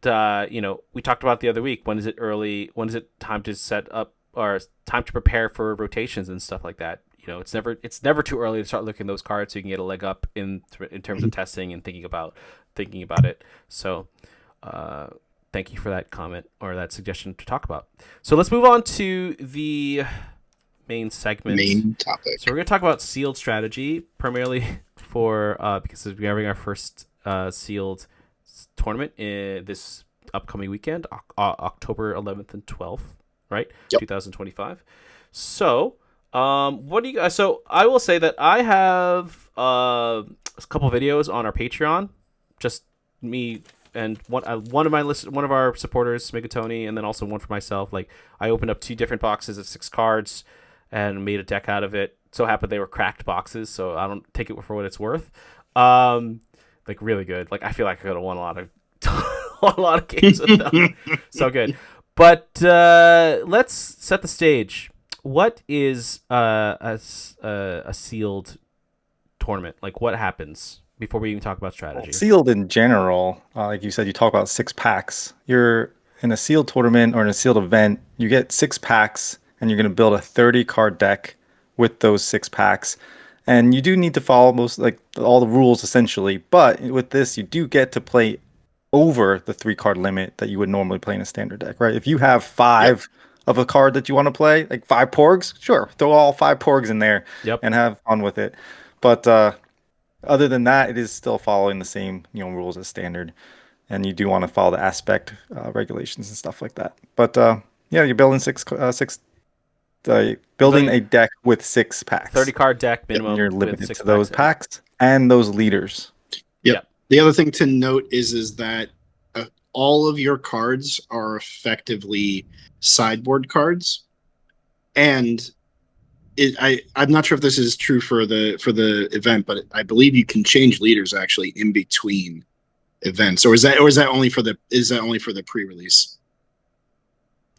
we talked about it the other week. When is it early? When is it time to set up or time to prepare for rotations and stuff like that? It's never too early to start looking at those cards so you can get a leg up in terms of testing and thinking about it. So, thank you for that comment or that suggestion to talk about. So let's move on to the main segment. Main topic. So we're going to talk about sealed strategy, primarily for because we're having our first sealed tournament in this upcoming weekend, October 11th and 12th, right? Yep. 2025. So, what do you guys? So I will say that I have a couple videos on our Patreon, just me. And one of our supporters, Megatoni, and then also one for myself. I opened up 2 different boxes of 6 cards and made a deck out of it. So happened they were cracked boxes, so I don't take it for what it's worth. Really good. I feel like I could have won a lot of games with them. So good. But let's set the stage. What is a sealed tournament? What happens? Before we even talk about strategy. Well, sealed in general, like you said, you talk about 6 packs. You're in a sealed tournament or in a sealed event, you get 6 packs and you're going to build a 30-card deck with those 6 packs. And you do need to follow all the rules essentially. But with this, you do get to play over the 3-card limit that you would normally play in a standard deck, right? If you have 5 of a card that you want to play, 5 Porgs, sure, throw all 5 Porgs in there and have fun with it. But other than that, it is still following the same rules as standard, and you do want to follow the aspect regulations and stuff like that. But you're building building a deck with 6 packs, 30-card deck minimum. And you're limited to those packs and those leaders. Yep. The other thing to note is that all of your cards are effectively sideboard cards, and I'm not sure if this is true for the event, but I believe you can change leaders actually in between events, or is that only for the pre-release?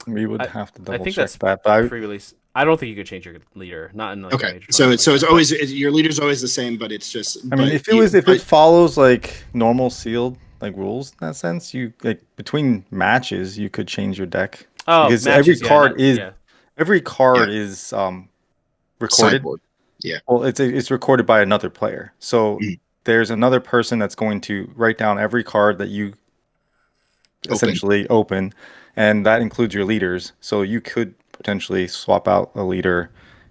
We would I, have to I double think check that's that. But pre-release. I don't think you could change your leader, not in like a Okay, major so tournament it's like that, always your leader's always the same, but it's just I mean, if it follows like normal sealed like rules in that sense, you like between matches you could change your deck oh, because matches, yeah, not, yeah. every yeah, card is recorded. sideboard. Yeah. Well, it's recorded by another player. So Mhm. there's another person that's going to write down every card that you Open. essentially open, and that includes your leaders. So you could potentially swap out a leader,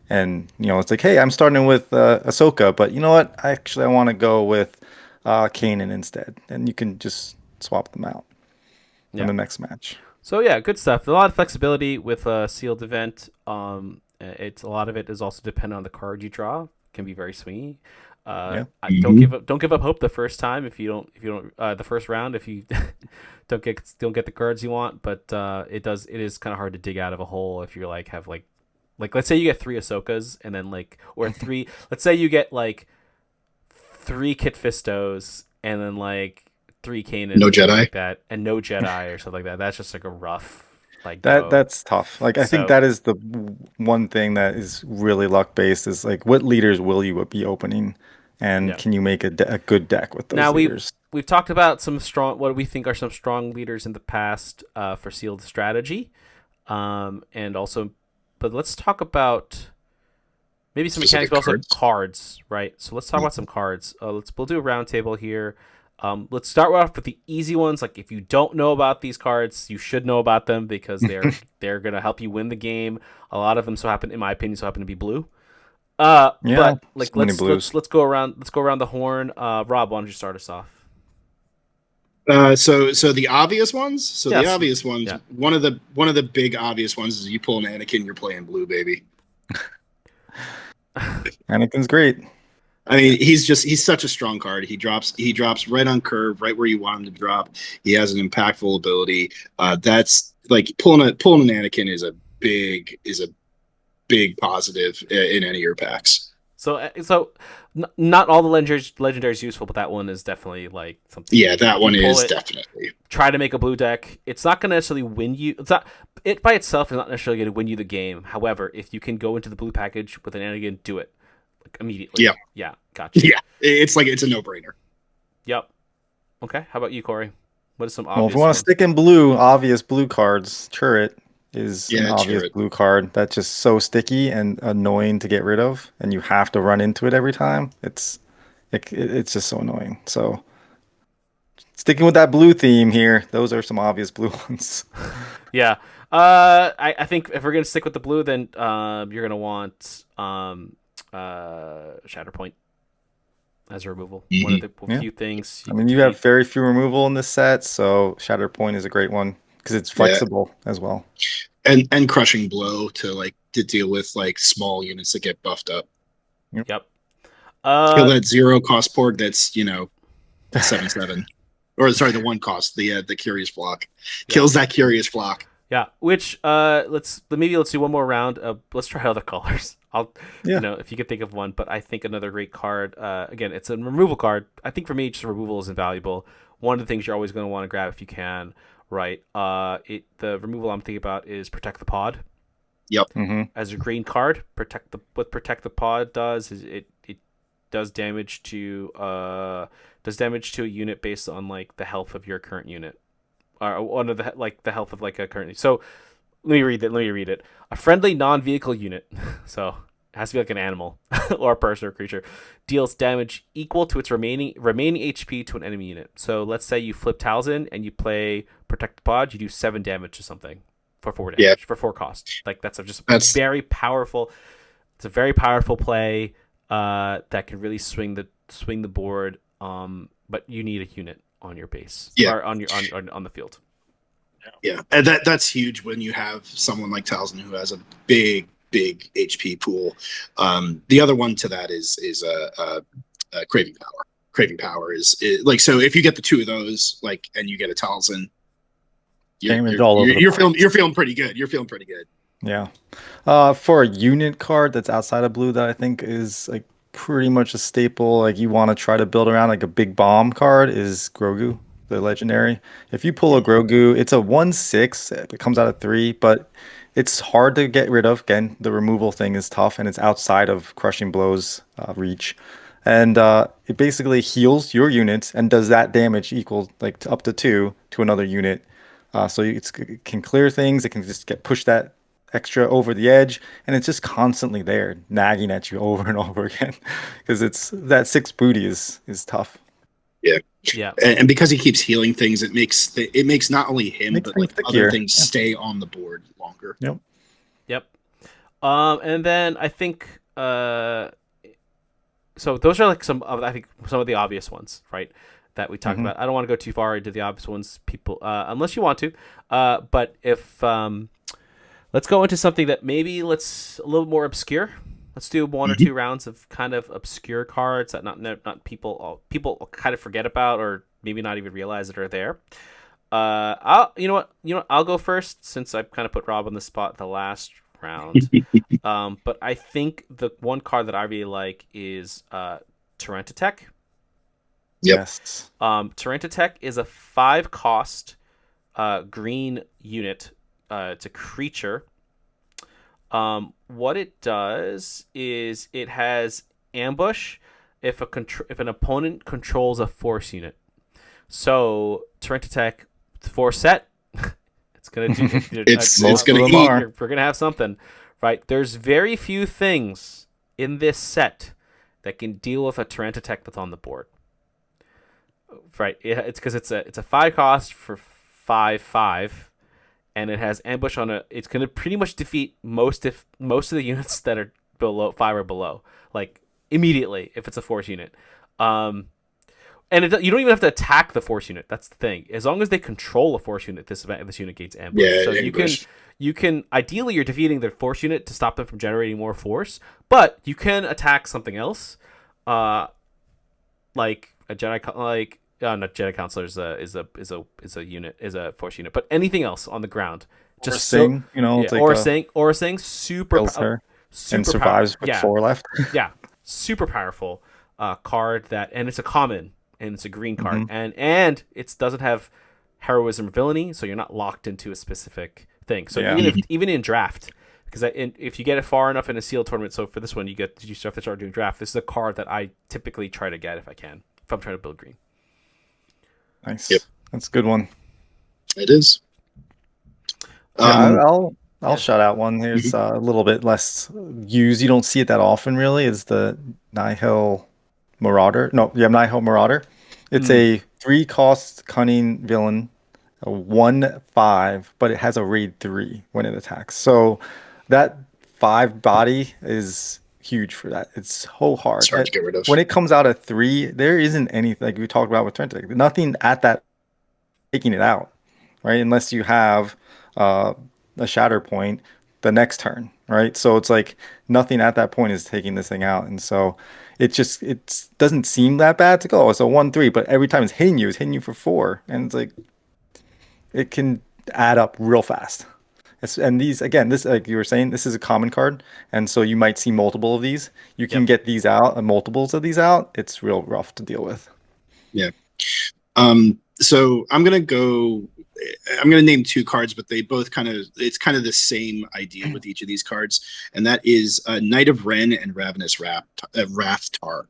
and it's like, hey, I'm starting with Ahsoka, but you know what? I want to go with Kanan instead, and you can just swap them out in Yeah. the next match. So yeah, good stuff. A lot of flexibility with a sealed event. It's a lot of it is also dependent on the card you draw. It can be very swingy. Yeah. Don't give up. Don't give up hope the first time if you don't the first round if you don't get the cards you want. But it is kind of hard to dig out of a hole if you're like have like let's say you get 3 Ahsokas and then like or 3. Let's say you get like 3 Kit Fistos and then like 3 Kanan, No or something Jedi. like that, and no Jedi or something like that. That's just like a rough like That go. that's tough. Like I think So that is the one thing that is really luck based is like what leaders will you be opening, and yeah. can you make a good deck with those Now leaders? we've talked about some strong what we think are some strong leaders in the past for sealed strategy, and also, but let's talk about maybe some mechanics, Specific but also cards. cards, right? So let's talk about some cards. We'll do a round table here. Let's start off with the easy ones. Like if you don't know about these cards, you should know about them because they're gonna help you win the game. A lot of them in my opinion, happen to be blue. Yeah, But like so many blues. let's go around the horn. Rob, why don't you start us off? So the obvious ones. So Yes. the obvious ones. Yeah. One of the big obvious ones is you pull an Anakin, you're playing blue, baby. Anakin's great. I mean, he's such a strong card. He drops right on curve, right where you want him to drop. He has an impactful ability. That's like pulling an Anakin is a big positive in any of your packs. So not all the legendary is useful, but that one is definitely like something. Yeah, that one is it, definitely. Try to make a blue deck. It's not going to necessarily win you. It by itself is not necessarily going to win you the game. However, if you can go into the blue package with an Anakin, do it like immediately. Yeah, gotcha. Yeah, it's a no-brainer. Yep. Okay, how about you, Corey? What is some obvious? Well, if you want to stick in blue, obvious blue cards, Turret is an obvious Turret. blue card that's just so sticky and annoying to get rid of, and you have to run into it every time. It's just so annoying. So sticking with that blue theme here, those are some obvious blue ones. Yeah. I think if we're gonna stick with the blue, then you're gonna want Shatterpoint as a removal. Mm-hmm. One of the few things. I mean, you have very few removal in this set, so Shatterpoint is a great one because it's flexible as well. And crushing blow to deal with like small units that get buffed up. Yep. Kill that 0 cost porg that's 7/7. Or sorry, the 1 cost, the curious flock. Kills that curious flock. Yeah, which let's do one more round. Let's try other colors. If you could think of one, but I think another great card. Again, it's a removal card. I think for me, just removal is invaluable. One of the things you're always going to want to grab if you can, right? The removal I'm thinking about is Protect the Pod. Yep. Mm-hmm. As a green card, Protect the Pod does is it does damage to a unit based on like the health of your current unit. Or one of the health of like a current. So let me read it. A friendly non-vehicle unit, so it has to be like an animal or a person or creature, deals damage equal to its remaining HP to an enemy unit. So let's say you flip Talzin and you play Protect the Pod, you do 7 damage to something for 4 damage for 4 cost. Like that's very powerful. It's a very powerful play that can really swing the board. But you need a unit on your base, or on the field. Yeah, and that's huge when you have someone like Talzin who has a big HP pool. The other one to that is Craving Power. Craving Power is like, so if you get the 2 of those, and you get a Talzin, you're feeling pretty good. You're feeling pretty good. Yeah. For a unit card that's outside of blue that I think is like pretty much a staple, like you want to try to build around like a big bomb card is Grogu, the legendary. If you pull a Grogu, it's a 1/6. It comes out of three, but it's hard to get rid of. Again, the removal thing is tough and it's outside of crushing blows reach. And it basically heals your units and does that damage equal like up to two to another unit. It can clear things. It can just get push that extra over the edge, and it's just constantly there, nagging at you over and over again, because it's that six booty is tough. Yeah. Yeah. And because he keeps healing things, it makes not only him Makes but things like other stickier. things Yeah. stay on the board longer. Yep. Yep. And then I think so those are like some of, I think, some of the obvious ones, right? That we talked hmm about. I don't want to go too far into the obvious ones, people, unless you want to. But if let's go into something that maybe let's a little more obscure. Let's do one or Mhm. two rounds of kind of obscure cards that not people kind of forget about, or maybe not even realize that are there. I'll I'll go first since I kind of put Rob on the spot the last round. But I think the one card that I really like is Tech. Yep. Yes. Tech is a 5 cost green unit. It's a creature. What it does is it has ambush if an opponent controls a force unit. So Tech force set. It's gonna do. It's gonna of them eat. are. We're gonna have something, right? There's very few things in this set that can deal with a Tech that's on the board. Right? It's because it's a 5 cost for 5/5, and it has ambush on it. It's gonna pretty much defeat most of the units that are below 5 or below, like immediately if it's a force unit. And you don't even have to attack the force unit. That's the thing. As long as they control a force unit, this unit gains ambush. Yeah, So ambush. you can ideally you're defeating the force unit to stop them from generating more force, but you can attack something else, like a Jedi not Jedi Counselor is a unit, is a force unit, but anything else on the ground. Or Just so Sing, you know, yeah, take a or saying kills her and super power. survives with Yeah, four left. yeah, super powerful card that, and it's a common and it's a green card, hmm and it doesn't have heroism or villainy, so you're not locked into a specific thing. So Yeah. even in draft, because if you get it far enough in a sealed tournament, so for this one you have to start doing draft. This is a card that I typically try to get if I can, if I'm trying to build green. Nice. Yep. That's a good one. It is. Yeah, I'll Yeah. shout out one. Here's a little bit less used. You don't see it that often, really. Is the Nihil Marauder? No, yeah, Nihil Marauder. It's Mm. a 3 cost cunning villain, a 1/5, but it has a raid 3 when it attacks. So that 5 body is huge for that. It's so It's hard. hard to get rid of. When it comes out at 3, there isn't anything like we talked about with Trent. Nothing at that taking it out, right? Unless you have uh, a shatter point the next turn, right? So it's like nothing at that point is taking this thing out, and so it doesn't seem that bad to go. It's a 1/3, but every time it's hitting you for 4, and it's like it can add up real fast. And these again, this like you were saying, this is a common card, and so you might see multiple of these. You can Yep. get these out, multiples of these out. It's real rough to deal with. Yeah. So I'm gonna name 2 cards, but they both it's kind of the same idea with each of these cards, and that is Knight of Ren and Ravenous Rathtar.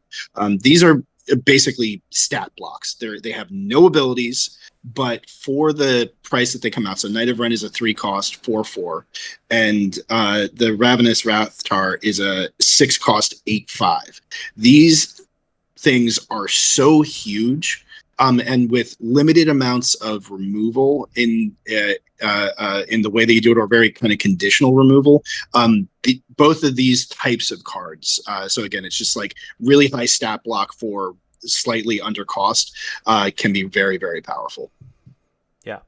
These are basically stat blocks. They have no abilities, but for the price that they come out, so Knight of Ren is a 3 cost 4/4, and the Ravenous Rathtar is a 6 cost 8/5. These things are so huge, and with limited amounts of removal in the way that you do it, or very kind of conditional removal. Both of these types of cards. So again, it's just like really high stat block for slightly under cost. Can be very, very powerful. Yeah,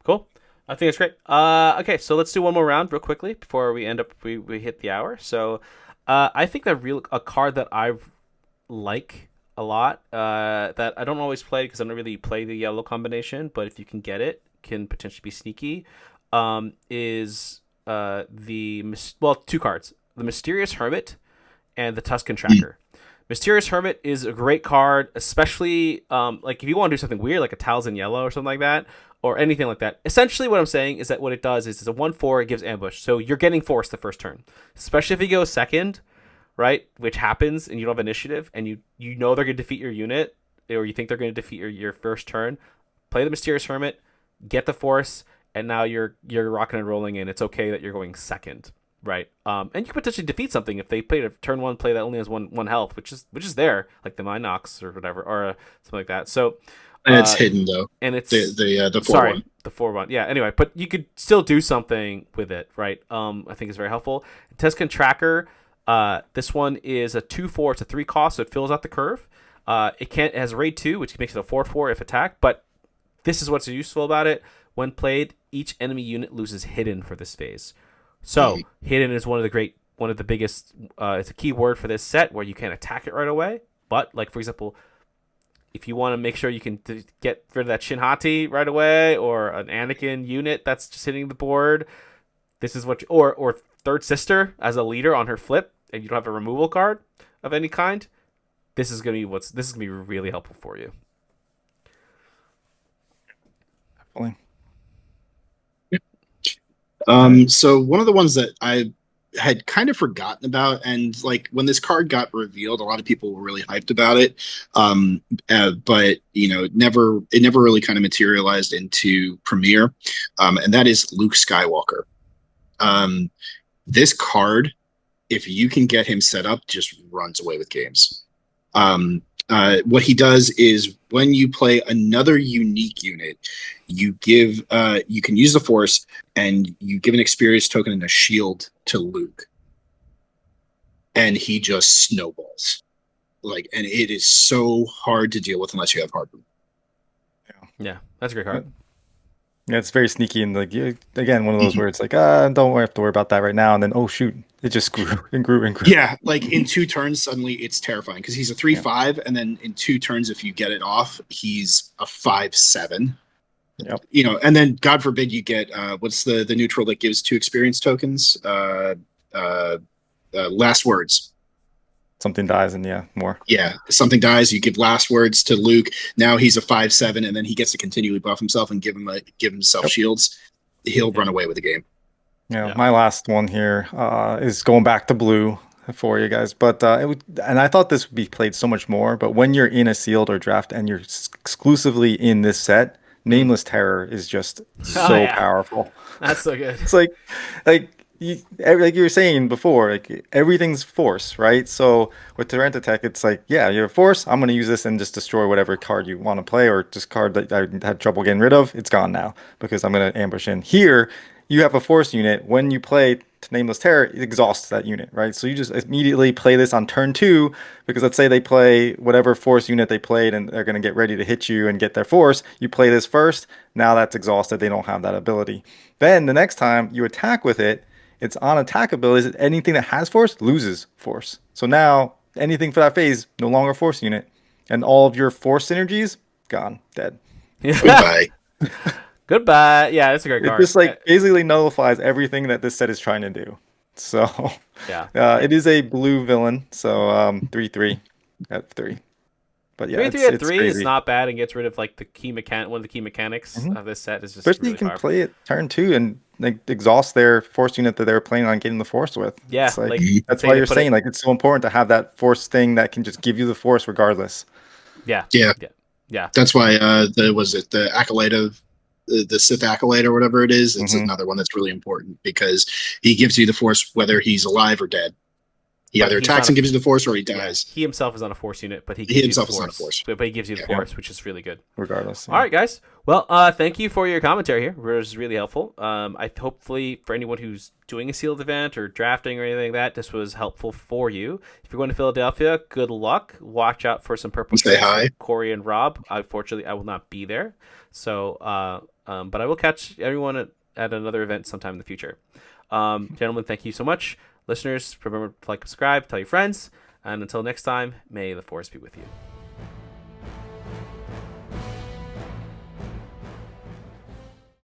cool. I think it's great. Okay, so let's do one more round real quickly before we hit the hour. So, I think a card that I like a lot, that I don't always play because I don't really play the yellow combination, but if you can get it, can potentially be sneaky. Is two cards: the Mysterious Hermit and the Tuscan Tracker. Mysterious Hermit is a great card, especially like if you want to do something weird, like a Talzin Yellow or something like that, or anything like that. Essentially, what I'm saying is that what it does is it's a 1/4. It gives ambush, so you're getting force the first turn, especially if you go second, right? Which happens, and you don't have initiative, and you know they're going to defeat your unit, or you think they're going to defeat your first turn. Play the Mysterious Hermit, get the force, and now you're rocking and rolling, and it's okay that you're going second. Right. And you can potentially defeat something if they play a turn one play that only has one health, which is there, like the Mind Knocks or whatever, or something like that. So and it's hidden though. And it's the 4/1. Sorry, the 4/1. Yeah. Anyway, but you could still do something with it, right? I think it's very helpful. Tuscan Tracker. This one is a 2/4. It's a 3 cost, so it fills out the curve. It has raid 2, which makes it a 4/4 if attacked. But this is what's useful about it. When played, each enemy unit loses hidden for this phase. So hidden is one of the biggest. It's a key word for this set where you can't attack it right away. But like for example, if you want to make sure you can get rid of that Shinhati right away, or an Anakin unit that's just hitting the board, this is what. Or Third Sister as a leader on her flip, and you don't have a removal card of any kind. This is gonna be really helpful for you. Definitely. So one of the ones that I had kind of forgotten about, and like when this card got revealed, a lot of people were really hyped about it. But it never really kind of materialized into Premiere. And that is Luke Skywalker. This card, if you can get him set up, just runs away with games. What he does is when you play another unique unit, you can use the Force, and you give an experience token and a shield to Luke, and he just snowballs. And it is so hard to deal with unless you have Harpoon. Yeah, that's a great card. Yeah, it's very sneaky, and again, one of those where it's like, don't have to worry about that right now, and then oh shoot, it just grew and grew and grew. Yeah, like in 2 turns, suddenly it's terrifying because he's a 3/5, and then in 2 turns, if you get it off, he's a 5/7. Yep. And then God forbid you get what's the neutral that gives 2 experience tokens? Last words. Something dies, and more. Yeah, something dies. You give last words to Luke. Now he's a 5/7, and then he gets to continually buff himself and give himself shields. He'll run away with the game. Yeah, my last one here is going back to blue for you guys, but and I thought this would be played so much more. But when you're in a sealed or draft and you're exclusively in this set, Nameless Terror is just so powerful. That's so good. It's like you were saying before, like everything's force, right? So with Tyrantotech, it's like, you're a force. I'm going to use this and just destroy whatever card you want to play, or just card that I had trouble getting rid of. It's gone now because I'm going to ambush in. Here, you have a force unit. When you play Nameless Terror, it exhausts that unit, right? So you just immediately play this on turn 2, because let's say they play whatever force unit they played and they're going to get ready to hit you and get their force. You play this first. Now that's exhausted. They don't have that ability. Then the next time you attack with it, it's on attack abilities. Anything that has force loses force. So now anything for that phase, no longer force unit. And all of your force synergies, gone, dead. Goodbye. Goodbye. Yeah, that's a great card. It just basically nullifies everything that this set is trying to do. So it is a blue villain. So 3/3 at 3. But 3/3 at 3 is not bad, and gets rid of like one of the key mechanics of this set. Is just especially really you can powerful. play it turn 2 and exhaust their force unit that they're planning on getting the force with. Yeah, that's why you're saying it's so important to have that force thing that can just give you the force regardless. Yeah. That's why the Acolyte of the Sith Acolyte or whatever it is. It's another one that's really important because he gives you the force whether he's alive or dead. He either attacks and gives you the force, or he dies. He himself is on a force unit, but he himself is on a force. But he gives you the force, which is really good. Regardless. All right, guys. Well, thank you for your commentary here. It was really helpful. Hopefully for anyone who's doing a sealed event or drafting or anything like that, this was helpful for you. If you're going to Philadelphia, good luck. Watch out for some purple. Say hi, Corey and Rob. Unfortunately, I will not be there. So, but I will catch everyone at another event sometime in the future. Gentlemen, thank you so much. Listeners, remember to like, subscribe, tell your friends, and until next time, may the force be with you.